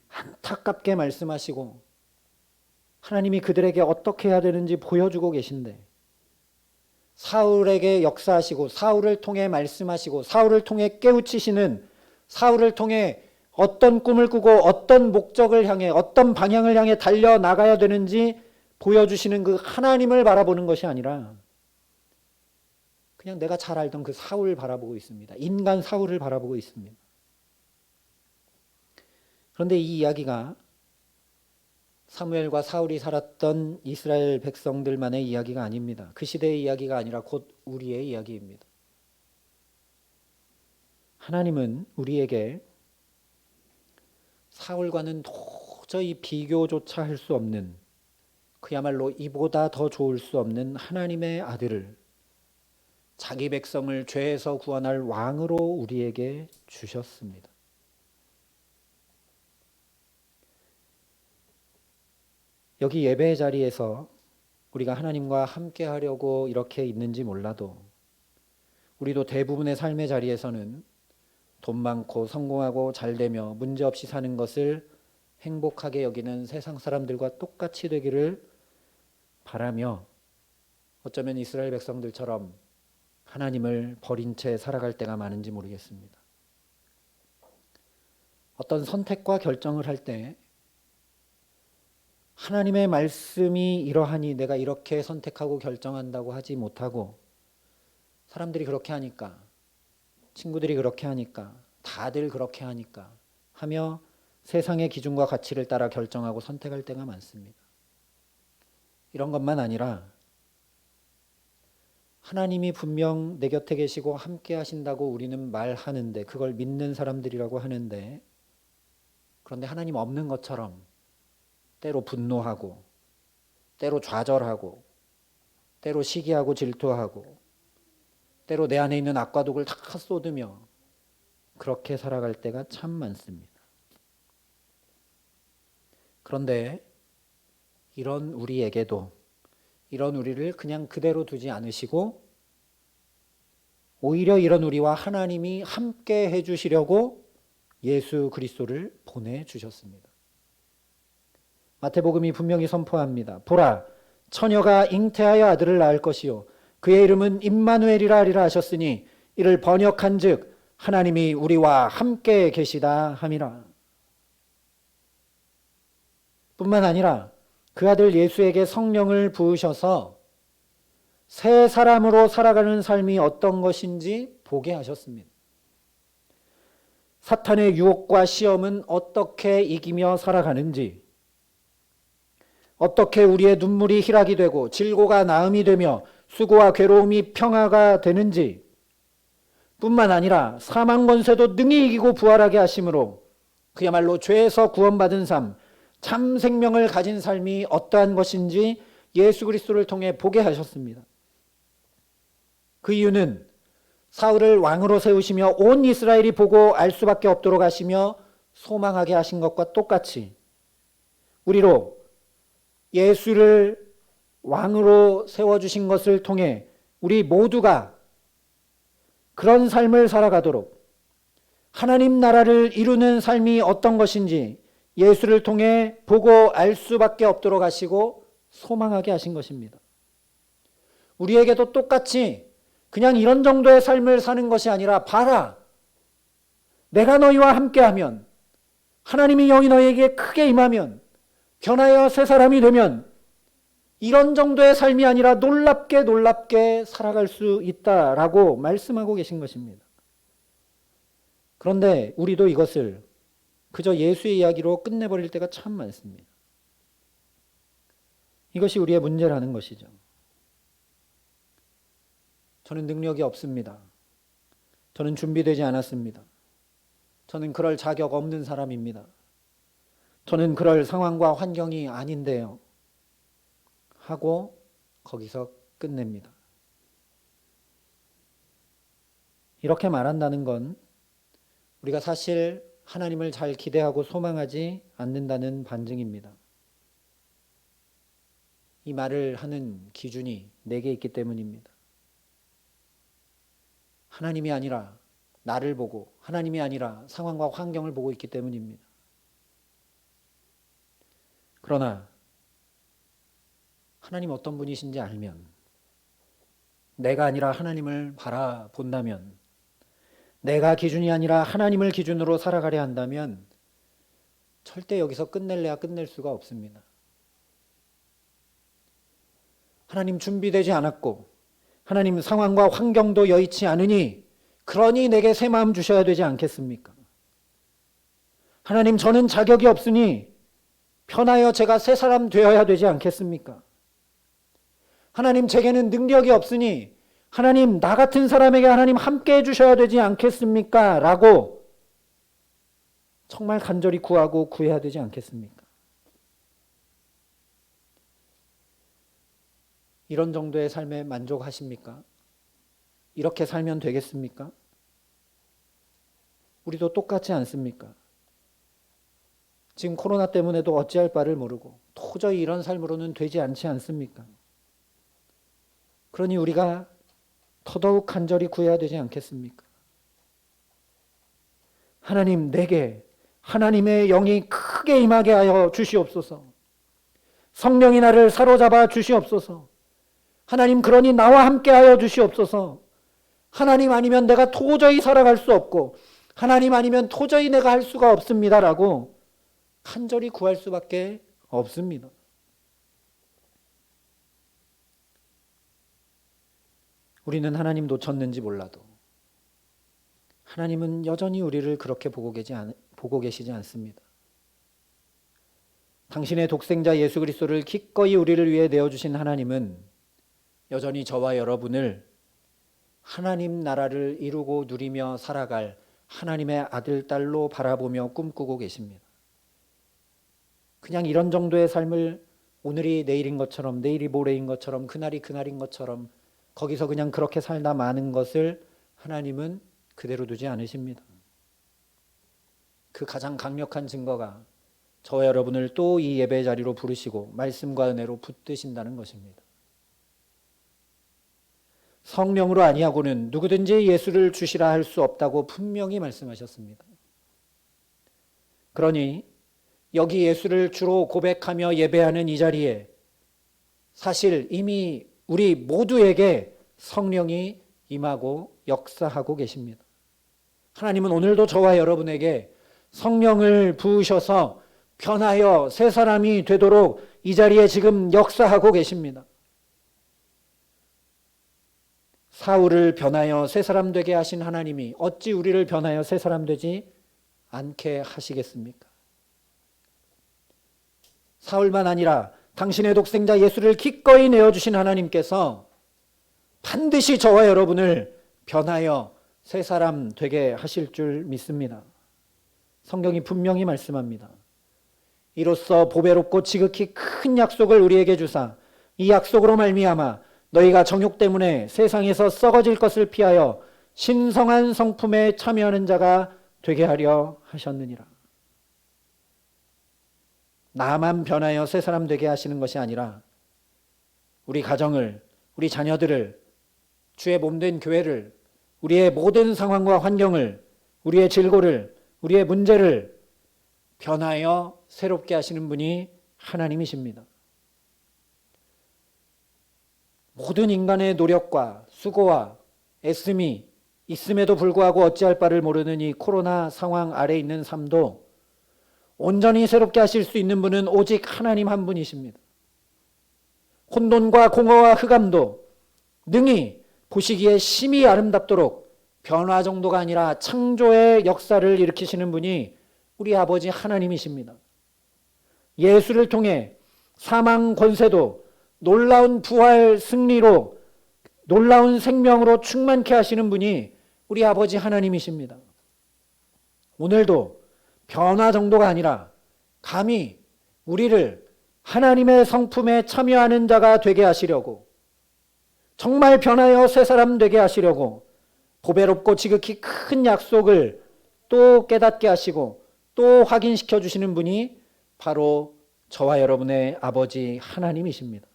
안타깝게 말씀하시고 하나님이 그들에게 어떻게 해야 되는지 보여주고 계신데 사울에게 역사하시고 사울을 통해 말씀하시고 사울을 통해 깨우치시는 사울을 통해 어떤 꿈을 꾸고 어떤 목적을 향해 어떤 방향을 향해 달려나가야 되는지 보여주시는 그 하나님을 바라보는 것이 아니라 그냥 내가 잘 알던 그 사울을 바라보고 있습니다. 인간 사울을 바라보고 있습니다. 그런데 이 이야기가 사무엘과 사울이 살았던 이스라엘 백성들만의 이야기가 아닙니다. 그 시대의 이야기가 아니라 곧 우리의 이야기입니다. 하나님은 우리에게 사울과는 도저히 비교조차 할 수 없는, 그야말로 이보다 더 좋을 수 없는 하나님의 아들을, 자기 백성을 죄에서 구원할 왕으로 우리에게 주셨습니다. 여기 예배의 자리에서 우리가 하나님과 함께 하려고 이렇게 있는지 몰라도 우리도 대부분의 삶의 자리에서는 돈 많고 성공하고 잘되며 문제없이 사는 것을 행복하게 여기는 세상 사람들과 똑같이 되기를 바라며 어쩌면 이스라엘 백성들처럼 하나님을 버린 채 살아갈 때가 많은지 모르겠습니다. 어떤 선택과 결정을 할 때 하나님의 말씀이 이러하니 내가 이렇게 선택하고 결정한다고 하지 못하고 사람들이 그렇게 하니까, 친구들이 그렇게 하니까, 다들 그렇게 하니까 하며 세상의 기준과 가치를 따라 결정하고 선택할 때가 많습니다. 이런 것만 아니라 하나님이 분명 내 곁에 계시고 함께 하신다고 우리는 말하는데, 그걸 믿는 사람들이라고 하는데, 그런데 하나님 없는 것처럼 때로 분노하고, 때로 좌절하고, 때로 시기하고 질투하고, 때로 내 안에 있는 악과 독을 다 쏟으며 그렇게 살아갈 때가 참 많습니다. 그런데 이런 우리에게도, 이런 우리를 그냥 그대로 두지 않으시고 오히려 이런 우리와 하나님이 함께 해주시려고 예수 그리스도를 보내주셨습니다. 마태복음이 분명히 선포합니다. 보라, 처녀가 잉태하여 아들을 낳을 것이요 그의 이름은 임마누엘이라 하리라 하셨으니 이를 번역한즉 하나님이 우리와 함께 계시다 함이라. 뿐만 아니라 그 아들 예수에게 성령을 부으셔서 새 사람으로 살아가는 삶이 어떤 것인지 보게 하셨습니다. 사탄의 유혹과 시험은 어떻게 이기며 살아가는지, 어떻게 우리의 눈물이 희락이 되고 질고가 나음이 되며 수고와 괴로움이 평화가 되는지, 뿐만 아니라 사망 권세도 능히 이기고 부활하게 하심으로 그야말로 죄에서 구원받은 삶, 참 생명을 가진 삶이 어떠한 것인지 예수 그리스도를 통해 보게 하셨습니다. 그 이유는 사울을 왕으로 세우시며 온 이스라엘이 보고 알 수밖에 없도록 하시며 소망하게 하신 것과 똑같이 우리로 예수를 왕으로 세워주신 것을 통해 우리 모두가 그런 삶을 살아가도록, 하나님 나라를 이루는 삶이 어떤 것인지 예수를 통해 보고 알 수밖에 없도록 하시고 소망하게 하신 것입니다. 우리에게도 똑같이 그냥 이런 정도의 삶을 사는 것이 아니라, 봐라, 내가 너희와 함께하면, 하나님이 영이 너희에게 크게 임하면, 변하여 새 사람이 되면 이런 정도의 삶이 아니라 놀랍게 살아갈 수 있다라고 말씀하고 계신 것입니다. 그런데 우리도 이것을 그저 예수의 이야기로 끝내버릴 때가 참 많습니다. 이것이 우리의 문제라는 것이죠. 저는 능력이 없습니다. 저는 준비되지 않았습니다. 저는 그럴 자격 없는 사람입니다. 저는 그럴 상황과 환경이 아닌데요. 하고 거기서 끝냅니다. 이렇게 말한다는 건 우리가 사실 하나님을 잘 기대하고 소망하지 않는다는 반증입니다. 이 말을 하는 기준이 내게 있기 때문입니다. 하나님이 아니라 나를 보고, 하나님이 아니라 상황과 환경을 보고 있기 때문입니다. 그러나 하나님 어떤 분이신지 알면, 내가 아니라 하나님을 바라본다면, 내가 기준이 아니라 하나님을 기준으로 살아가려 한다면 절대 여기서 끝낼래야 끝낼 수가 없습니다. 하나님 준비되지 않았고 하나님 상황과 환경도 여의치 않으니 그러니 내게 새 마음 주셔야 되지 않겠습니까? 하나님 저는 자격이 없으니 편하여 제가 새 사람 되어야 되지 않겠습니까? 하나님 제게는 능력이 없으니 하나님 나 같은 사람에게 하나님 함께 해주셔야 되지 않겠습니까? 라고 정말 간절히 구하고 구해야 되지 않겠습니까? 이런 정도의 삶에 만족하십니까? 이렇게 살면 되겠습니까? 우리도 똑같지 않습니까? 지금 코로나 때문에도 어찌할 바를 모르고 도저히 이런 삶으로는 되지 않지 않습니까? 그러니 우리가 더더욱 간절히 구해야 되지 않겠습니까? 하나님 내게 하나님의 영이 크게 임하게 하여 주시옵소서. 성령이 나를 사로잡아 주시옵소서. 하나님 그러니 나와 함께 하여 주시옵소서. 하나님 아니면 내가 도저히 살아갈 수 없고 하나님 아니면 도저히 내가 할 수가 없습니다라고 간절히 구할 수밖에 없습니다. 우리는 하나님 놓쳤는지 몰라도 하나님은 여전히 우리를 그렇게 보고 계시지 않습니다. 당신의 독생자 예수 그리스도를 기꺼이 우리를 위해 내어주신 하나님은 여전히 저와 여러분을 하나님 나라를 이루고 누리며 살아갈 하나님의 아들, 딸로 바라보며 꿈꾸고 계십니다. 그냥 이런 정도의 삶을 오늘이 내일인 것처럼 내일이 모레인 것처럼 그날이 그날인 것처럼 거기서 그냥 그렇게 살다 마는 것을 하나님은 그대로 두지 않으십니다. 그 가장 강력한 증거가 저와 여러분을 또 이 예배 자리로 부르시고 말씀과 은혜로 붙드신다는 것입니다. 성령으로 아니하고는 누구든지 예수를 주시라 할 수 없다고 분명히 말씀하셨습니다. 그러니 여기 예수를 주로 고백하며 예배하는 이 자리에 사실 이미 우리 모두에게 성령이 임하고 역사하고 계십니다. 하나님은 오늘도 저와 여러분에게 성령을 부으셔서 변하여 새 사람이 되도록 이 자리에 지금 역사하고 계십니다. 사울을 변하여 새 사람 되게 하신 하나님이 어찌 우리를 변하여 새 사람 되지 않게 하시겠습니까? 사울만 아니라 당신의 독생자 예수를 기꺼이 내어주신 하나님께서 반드시 저와 여러분을 변하여 새 사람 되게 하실 줄 믿습니다. 성경이 분명히 말씀합니다. 이로써 보배롭고 지극히 큰 약속을 우리에게 주사 이 약속으로 말미암아 너희가 정욕 때문에 세상에서 썩어질 것을 피하여 신성한 성품에 참여하는 자가 되게 하려 하셨느니라. 나만 변하여 새 사람 되게 하시는 것이 아니라 우리 가정을, 우리 자녀들을, 주의 몸된 교회를, 우리의 모든 상황과 환경을, 우리의 질고를, 우리의 문제를 변하여 새롭게 하시는 분이 하나님이십니다. 모든 인간의 노력과 수고와 애씀이 있음에도 불구하고 어찌할 바를 모르는 이 코로나 상황 아래 있는 삶도 온전히 새롭게 하실 수 있는 분은 오직 하나님 한 분이십니다. 혼돈과 공허와 흑암도 능히 보시기에 심히 아름답도록 변화 정도가 아니라 창조의 역사를 일으키시는 분이 우리 아버지 하나님이십니다. 예수를 통해 사망 권세도 놀라운 부활 승리로 놀라운 생명으로 충만케 하시는 분이 우리 아버지 하나님이십니다. 오늘도 변화 정도가 아니라 감히 우리를 하나님의 성품에 참여하는 자가 되게 하시려고 정말 변하여 새 사람 되게 하시려고 보배롭고 지극히 큰 약속을 또 깨닫게 하시고 또 확인시켜 주시는 분이 바로 저와 여러분의 아버지 하나님이십니다.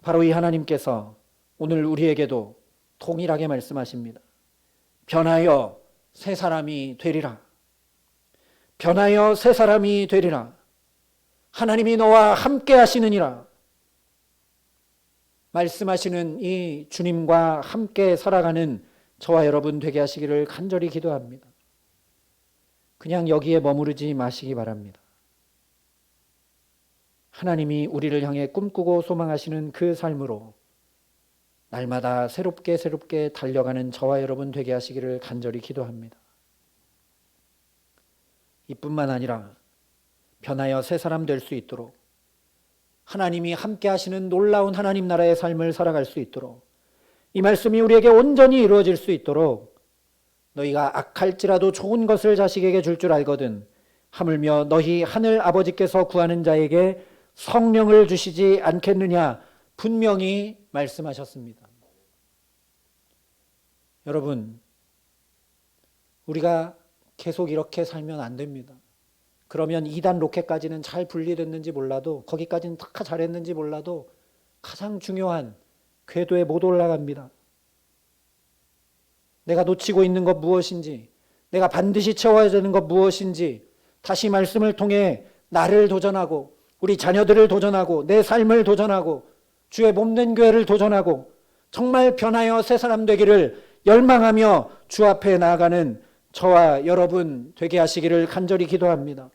바로 이 하나님께서 오늘 우리에게도 동일하게 말씀하십니다. 변하여 새 사람이 되리라. 변하여 새 사람이 되리라. 하나님이 너와 함께 하시느니라. 말씀하시는 이 주님과 함께 살아가는 저와 여러분 되게 하시기를 간절히 기도합니다. 그냥 여기에 머무르지 마시기 바랍니다. 하나님이 우리를 향해 꿈꾸고 소망하시는 그 삶으로 날마다 새롭게 달려가는 저와 여러분 되게 하시기를 간절히 기도합니다. 이뿐만 아니라 변하여 새 사람 될 수 있도록 하나님이 함께 하시는 놀라운 하나님 나라의 삶을 살아갈 수 있도록 이 말씀이 우리에게 온전히 이루어질 수 있도록 너희가 악할지라도 좋은 것을 자식에게 줄 줄 알거든 하물며 너희 하늘 아버지께서 구하는 자에게 성령을 주시지 않겠느냐 분명히 말씀하셨습니다. 여러분, 우리가 계속 이렇게 살면 안 됩니다. 그러면 2단 로켓까지는 잘 분리됐는지 몰라도 거기까지는 다 잘했는지 몰라도 가장 중요한 궤도에 못 올라갑니다. 내가 놓치고 있는 것 무엇인지, 내가 반드시 채워야 되는 것 무엇인지 다시 말씀을 통해 나를 도전하고 우리 자녀들을 도전하고 내 삶을 도전하고 주의 몸된 교회를 도전하고 정말 변하여 새 사람 되기를 열망하며 주 앞에 나아가는 저와 여러분 되게 하시기를 간절히 기도합니다.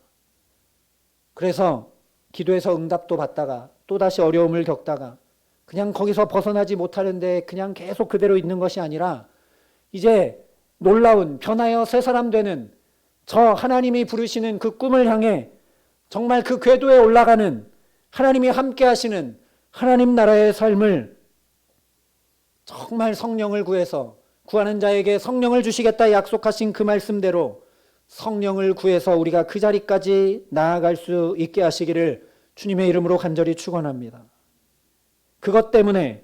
그래서 기도해서 응답도 받다가 또다시 어려움을 겪다가 그냥 거기서 벗어나지 못하는데 그냥 계속 그대로 있는 것이 아니라 이제 놀라운 변하여 새 사람 되는 저 하나님이 부르시는 그 꿈을 향해 정말 그 궤도에 올라가는 하나님이 함께 하시는 하나님 나라의 삶을 정말 성령을 구해서 구하는 자에게 성령을 주시겠다 약속하신 그 말씀대로 성령을 구해서 우리가 그 자리까지 나아갈 수 있게 하시기를 주님의 이름으로 간절히 축원합니다. 그것 때문에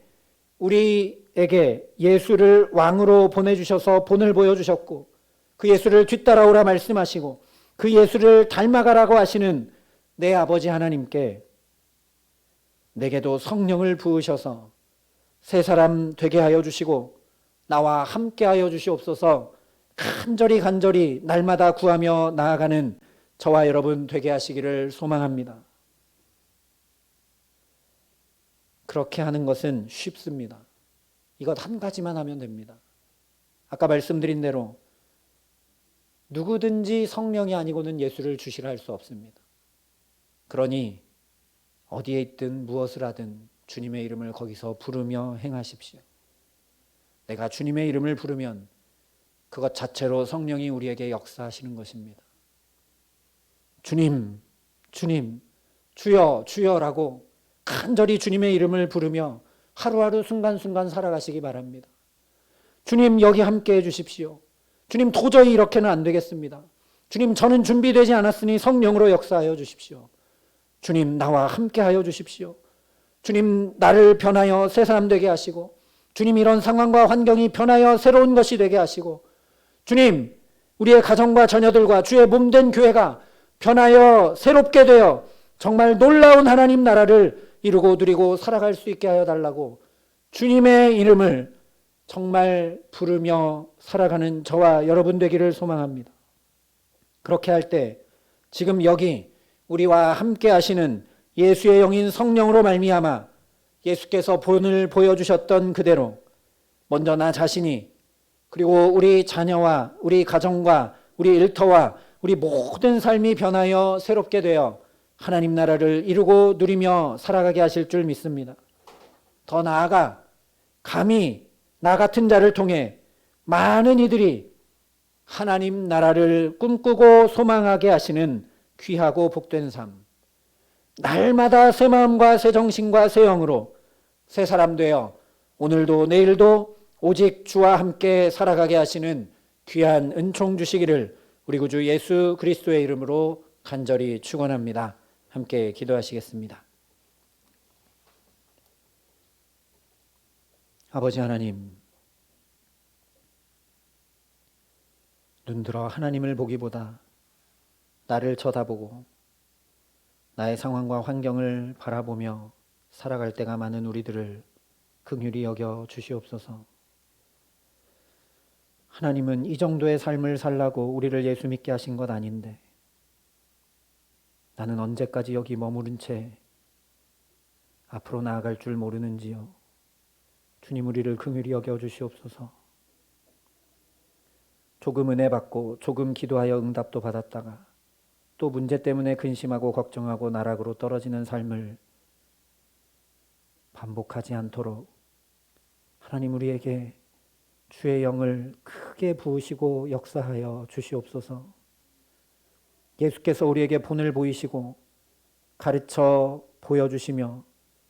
우리에게 예수를 왕으로 보내주셔서 본을 보여주셨고 그 예수를 뒤따라오라 말씀하시고 그 예수를 닮아가라고 하시는 내 아버지 하나님께 내게도 성령을 부으셔서 새 사람 되게 하여 주시고 나와 함께 하여 주시옵소서 간절히 날마다 구하며 나아가는 저와 여러분 되게 하시기를 소망합니다. 그렇게 하는 것은 쉽습니다. 이것 한 가지만 하면 됩니다. 아까 말씀드린 대로 누구든지 성령이 아니고는 예수를 주시라 할 수 없습니다. 그러니 어디에 있든 무엇을 하든 주님의 이름을 거기서 부르며 행하십시오. 내가 주님의 이름을 부르면 그것 자체로 성령이 우리에게 역사하시는 것입니다. 주님, 주님, 주여, 주여라고 간절히 주님의 이름을 부르며 하루하루 순간순간 살아가시기 바랍니다. 주님, 여기 함께 해주십시오. 주님, 도저히 이렇게는 안 되겠습니다. 주님, 저는 준비되지 않았으니 성령으로 역사하여 주십시오. 주님, 나와 함께 하여 주십시오. 주님, 나를 변하여 새 사람 되게 하시고 주님, 이런 상황과 환경이 변하여 새로운 것이 되게 하시고 주님, 우리의 가정과 자녀들과 주의 몸된 교회가 변하여 새롭게 되어 정말 놀라운 하나님 나라를 이루고 누리고 살아갈 수 있게 하여 달라고 주님의 이름을 정말 부르며 살아가는 저와 여러분 되기를 소망합니다. 그렇게 할 때 지금 여기 우리와 함께 하시는 예수의 영인 성령으로 말미암아 예수께서 본을 보여주셨던 그대로 먼저 나 자신이 그리고 우리 자녀와 우리 가정과 우리 일터와 우리 모든 삶이 변하여 새롭게 되어 하나님 나라를 이루고 누리며 살아가게 하실 줄 믿습니다. 더 나아가 감히 나 같은 자를 통해 많은 이들이 하나님 나라를 꿈꾸고 소망하게 하시는 귀하고 복된 삶, 날마다 새 마음과 새 정신과 새 영으로 새 사람 되어 오늘도 내일도 오직 주와 함께 살아가게 하시는 귀한 은총 주시기를 우리 구주 예수 그리스도의 이름으로 간절히 축원합니다. 함께 기도하시겠습니다. 아버지 하나님, 눈들어 하나님을 보기보다 나를 쳐다보고 나의 상황과 환경을 바라보며 살아갈 때가 많은 우리들을 긍휼히 여겨 주시옵소서. 하나님은 이 정도의 삶을 살라고 우리를 예수 믿게 하신 것 아닌데 나는 언제까지 여기 머무른 채 앞으로 나아갈 줄 모르는지요. 주님, 우리를 긍휼히 여겨 주시옵소서. 조금 은혜 받고 조금 기도하여 응답도 받았다가 또 문제 때문에 근심하고 걱정하고 나락으로 떨어지는 삶을 반복하지 않도록 하나님 우리에게 주의 영을 크게 부으시고 역사하여 주시옵소서. 예수께서 우리에게 본을 보이시고 가르쳐 보여주시며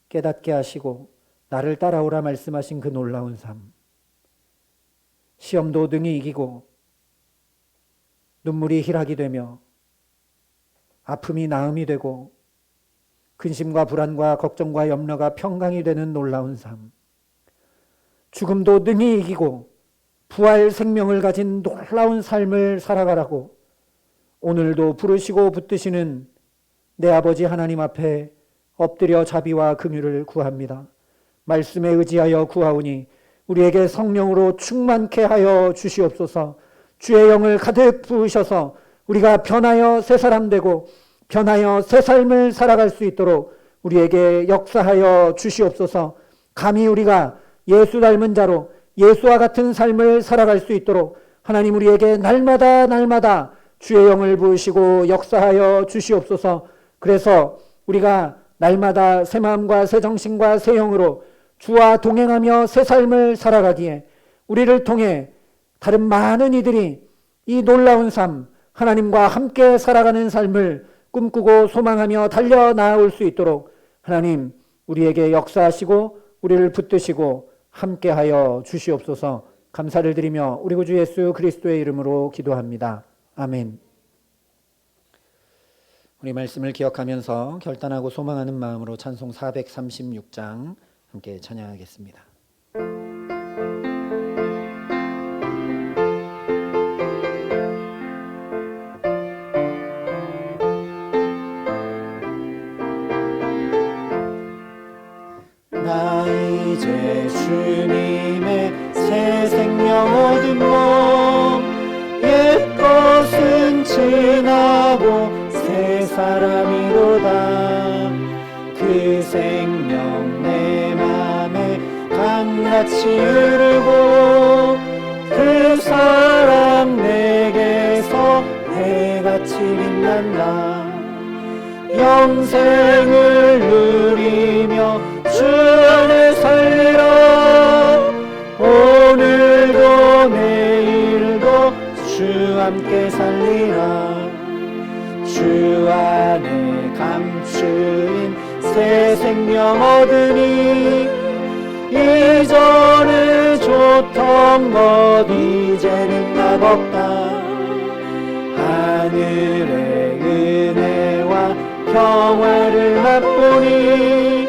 깨닫게 하시고 나를 따라오라 말씀하신 그 놀라운 삶, 시험도 능히 이기고 눈물이 희락이 되며 아픔이 나음이 되고 근심과 불안과 걱정과 염려가 평강이 되는 놀라운 삶, 죽음도 능히 이기고 부활 생명을 가진 놀라운 삶을 살아가라고 오늘도 부르시고 붙드시는 내 아버지 하나님 앞에 엎드려 자비와 긍휼을 구합니다. 말씀에 의지하여 구하오니 우리에게 성령으로 충만케 하여 주시옵소서. 주의 영을 가득 부으셔서 우리가 변하여 새 사람 되고 변하여 새 삶을 살아갈 수 있도록 우리에게 역사하여 주시옵소서. 감히 우리가 예수 닮은 자로 예수와 같은 삶을 살아갈 수 있도록 하나님 우리에게 날마다 주의 영을 부으시고 역사하여 주시옵소서. 그래서 우리가 날마다 새 마음과 새 정신과 새 영으로 주와 동행하며 새 삶을 살아가기에 우리를 통해 다른 많은 이들이 이 놀라운 삶, 하나님과 함께 살아가는 삶을 꿈꾸고 소망하며 달려나올 수 있도록 하나님 우리에게 역사하시고 우리를 붙드시고 함께하여 주시옵소서. 감사를 드리며 우리 구주 예수 그리스도의 이름으로 기도합니다. 아멘. 우리 말씀을 기억하면서 결단하고 소망하는 마음으로 찬송 436장 함께 찬양하겠습니다. 나 이제 주님의 새 생명 얻은 몸, 옛 것은 지나고 새 사람이로다. 그 생명 내 맘에 강같이 흐르고 그 사랑 내게서 해같이 빛난다. 영생을 누리며 주 안에 살리라. 오늘도 내일도 주 함께 살리라. 주 안에 감추인 새 생명 얻으니 이전에 좋던 것 이제는 값없다. 하늘의 은혜와 평화를 맛보니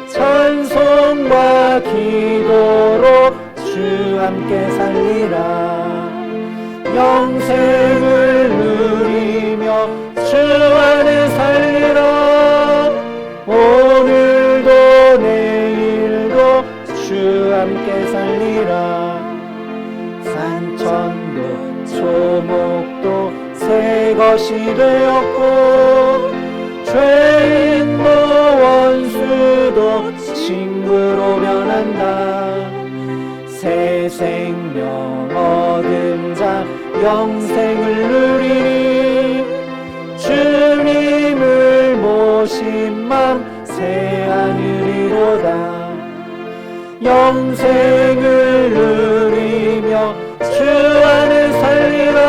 찬송과 기도로 주 함께 살리라. 영생을 누리며 주 안에 살리라. 오늘도 내일도 주 함께 살리라. 산천도 초목도 새 것이 되었고 죄인도 원수도 친구로 변한다. 새 생명 얻은 자 영생을 누리니 주님을 모신 맘 새 하늘이로다. 영생을 누리며 주 안에 살리라.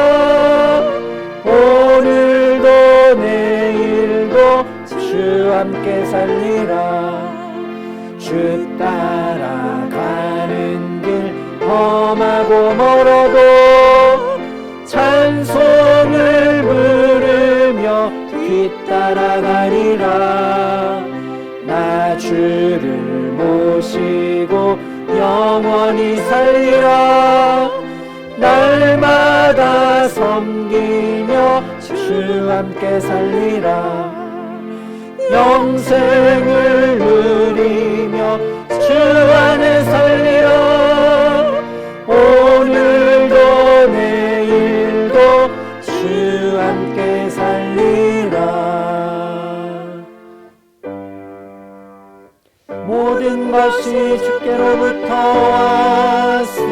오늘도 내일도 주 함께 살리라. 주 따라가는 길 험하고 멀어도 찬송을 부르며 뒤따라가리라. 나 주를 모시고 영원히 살리라. 날마다 섬기며 주 함께 살리라. 영생을 누리며 주 안에 살리라. 오늘도 내일도 주 함께 살리라. 모든 것이 주께로부터 왔으니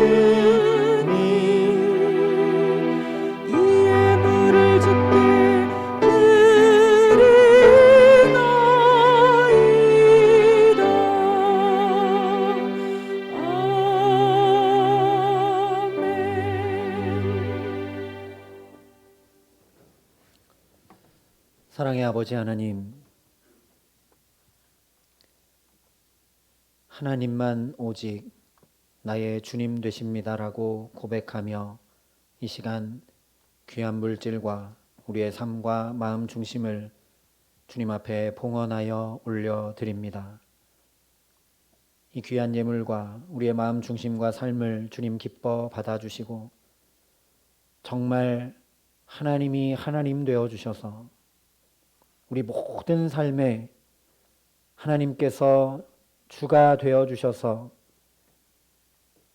사랑의 아버지 하나님, 하나님만 오직 나의 주님 되십니다라고 고백하며 이 시간 귀한 물질과 우리의 삶과 마음 중심을 주님 앞에 봉헌하여 올려드립니다. 이 귀한 예물과 우리의 마음 중심과 삶을 주님 기뻐 받아주시고 정말 하나님이 하나님 되어주셔서 우리 모든 삶에 하나님께서 주가 되어주셔서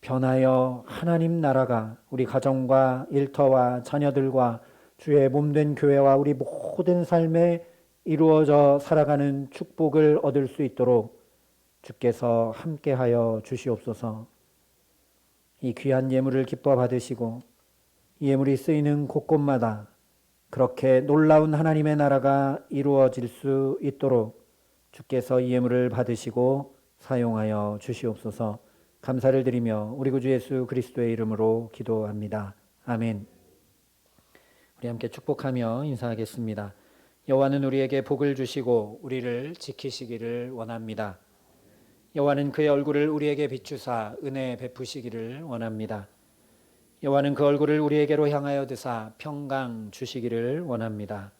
변하여 하나님 나라가 우리 가정과 일터와 자녀들과 주의 몸된 교회와 우리 모든 삶에 이루어져 살아가는 축복을 얻을 수 있도록 주께서 함께하여 주시옵소서. 이 귀한 예물을 기뻐 받으시고 이 예물이 쓰이는 곳곳마다 그렇게 놀라운 하나님의 나라가 이루어질 수 있도록 주께서 이 예물을 받으시고 사용하여 주시옵소서. 감사를 드리며 우리 구주 예수 그리스도의 이름으로 기도합니다. 아멘. 우리 함께 축복하며 인사하겠습니다. 여호와는 우리에게 복을 주시고 우리를 지키시기를 원합니다. 여호와는 그의 얼굴을 우리에게 비추사 은혜 베푸시기를 원합니다. 여호와는 그 얼굴을 우리에게로 향하여 드사 평강 주시기를 원합니다.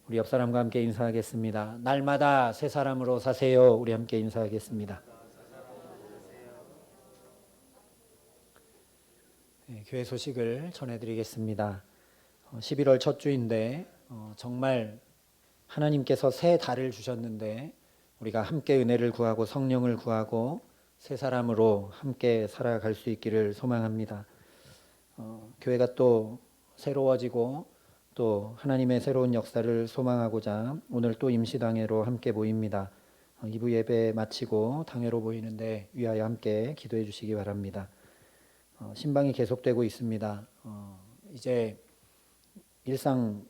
우리 옆 사람과 함께 인사하겠습니다. 날마다 새 사람으로 사세요. 우리 함께 인사하겠습니다. 네, 교회 소식을 전해드리겠습니다. 11월 첫 주인데 정말 하나님께서 새 달을 주셨는데 우리가 함께 은혜를 구하고 성령을 구하고 새 사람으로 함께 살아갈 수 있기를 소망합니다. 교회가 또 새로워지고 또 하나님의 새로운 역사를 소망하고자 오늘 또 임시당회로 함께 모입니다. 2부 예배 마치고 당회로 모이는데 위하여 함께 기도해 주시기 바랍니다. 신방이 계속되고 있습니다. 이제 일상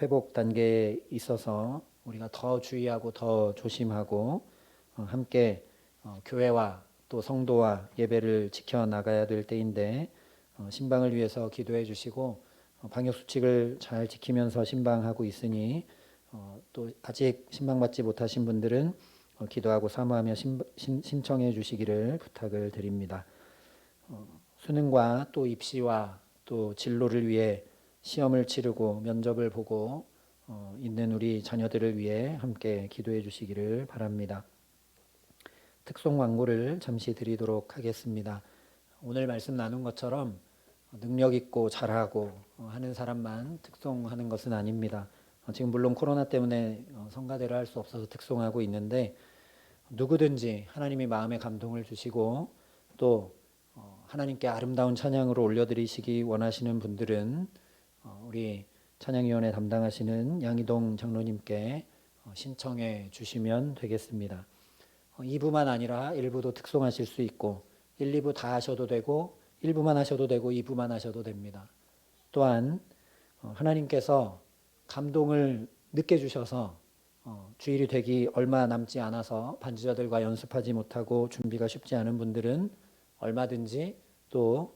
회복 단계에 있어서 우리가 더 주의하고 더 조심하고 함께 교회와 또 성도와 예배를 지켜나가야 될 때인데 신방을 위해서 기도해 주시고 방역수칙을 잘 지키면서 신방하고 있으니 또 아직 신방받지 못하신 분들은 기도하고 사모하며 신청해 주시기를 부탁을 드립니다. 수능과 또 입시와 또 진로를 위해 시험을 치르고 면접을 보고 있는 우리 자녀들을 위해 함께 기도해 주시기를 바랍니다. 특송 광고를 잠시 드리도록 하겠습니다. 오늘 말씀 나눈 것처럼 능력 있고 잘하고 하는 사람만 특송하는 것은 아닙니다. 지금 물론 코로나 때문에 성가대로 할 수 없어서 특송하고 있는데 누구든지 하나님이 마음에 감동을 주시고 또 하나님께 아름다운 찬양으로 올려드리시기 원하시는 분들은 우리 찬양위원회 담당하시는 양희동 장로님께 신청해 주시면 되겠습니다. 2부만 아니라 1부도 특송하실 수 있고 1, 2부 다 하셔도 되고 1부만 하셔도 되고 2부만 하셔도 됩니다. 또한 하나님께서 감동을 늦게 주셔서 주일이 되기 얼마 남지 않아서 반주자들과 연습하지 못하고 준비가 쉽지 않은 분들은 얼마든지 또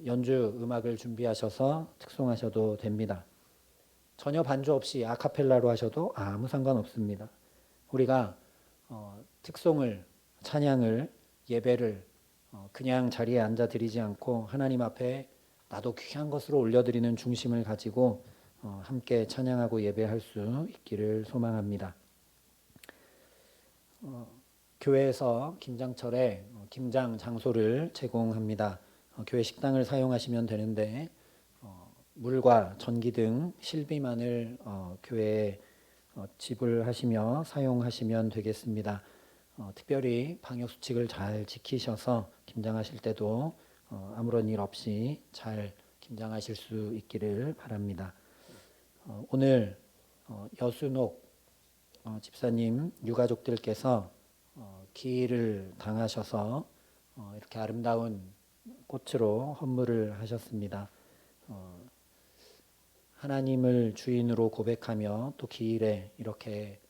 연주 음악을 준비하셔서 특송하셔도 됩니다. 전혀 반주 없이 아카펠라로 하셔도 아무 상관없습니다. 우리가 특송을, 찬양을, 예배를 그냥 자리에 앉아 드리지 않고 하나님 앞에 나도 귀한 것으로 올려드리는 중심을 가지고 함께 찬양하고 예배할 수 있기를 소망합니다. 교회에서 김장철에 김장 장소를 제공합니다. 교회 식당을 사용하시면 되는데 물과 전기 등 실비만을 교회에 지불하시며 사용하시면 되겠습니다. 특별히 방역수칙을 잘 지키셔서 김장하실 때도 아무런 일 없이 잘 김장하실 수 있기를 바랍니다. 오늘 여순옥 집사님 유가족들께서 기일을 당하셔서 이렇게 아름다운 꽃으로 헌물을 하셨습니다. 하나님을 주인으로 고백하며 또 기일에 이렇게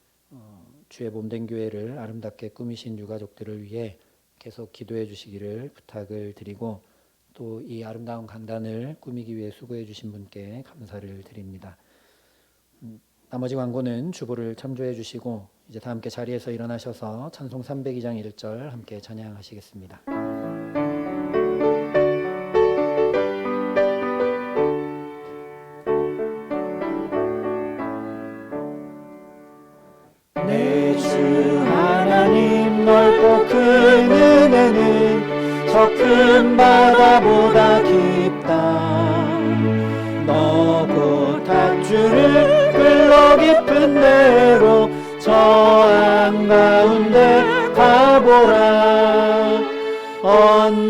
주의 몸된 교회를 아름답게 꾸미신 유가족들을 위해 계속 기도해 주시기를 부탁을 드리고 또 이 아름다운 강단을 꾸미기 위해 수고해 주신 분께 감사를 드립니다. 나머지 광고는 주보를 참조해 주시고 이제 다 함께 자리에서 일어나셔서 찬송 302장 1절 함께 찬양하시겠습니다. 내 주 하나님 넓고 큰 은혜는 저 큰 바다보다 깊다. 너고 닷줄을 흘러 깊은 데로 저 한가운데 가보라. 언덕을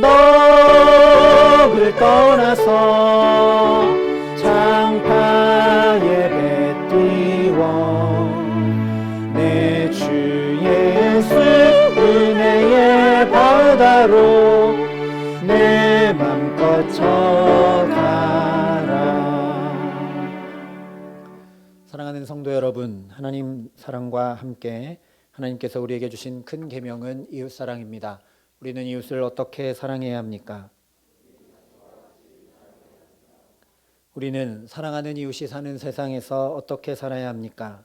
떠나서 장파에 배 띄워 내 주 예수 은혜의 바다로 내 맘껏 쳐가라. 사랑하는 성도 여러분, 하나님 사랑과 함께 하나님께서 우리에게 주신 큰 계명은 이웃사랑입니다. 우리는 이웃을 어떻게 사랑해야 합니까? 우리는 사랑하는 이웃이 사는 세상에서 어떻게 살아야 합니까?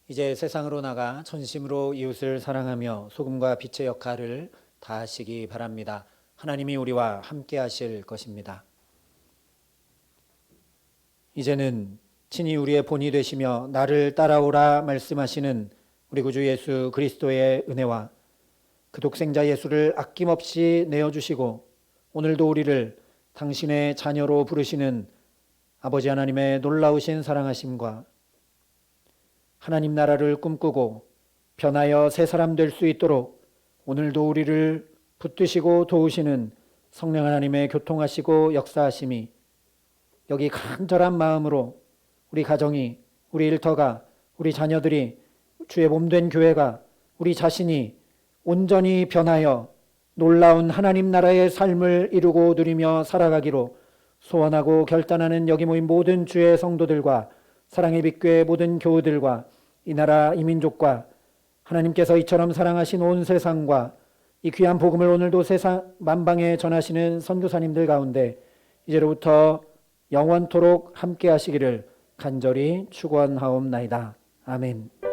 이제 세상으로 나가 전심으로 이웃을 사랑하며 소금과 빛의 역할을 다하시기 바랍니다. 하나님이 우리와 함께 하실 것입니다. 이제는 친히 우리의 본이 되시며 나를 따라오라 말씀하시는 우리 구주 예수 그리스도의 은혜와 그 독생자 예수를 아낌없이 내어주시고 오늘도 우리를 당신의 자녀로 부르시는 아버지 하나님의 놀라우신 사랑하심과 하나님 나라를 꿈꾸고 변하여 새 사람 될 수 있도록 오늘도 우리를 붙드시고 도우시는 성령 하나님의 교통하시고 역사하심이 여기 간절한 마음으로 우리 가정이, 우리 일터가, 우리 자녀들이, 주의 몸된 교회가, 우리 자신이 온전히 변하여 놀라운 하나님 나라의 삶을 이루고 누리며 살아가기로 소원하고 결단하는 여기 모인 모든 주의 성도들과 사랑의 빛교회 모든 교우들과 이 나라 이 민족과 하나님께서 이처럼 사랑하신 온 세상과 이 귀한 복음을 오늘도 세상 만방에 전하시는 선교사님들 가운데 이제로부터 영원토록 함께 하시기를 간절히 축원하옵나이다. 아멘.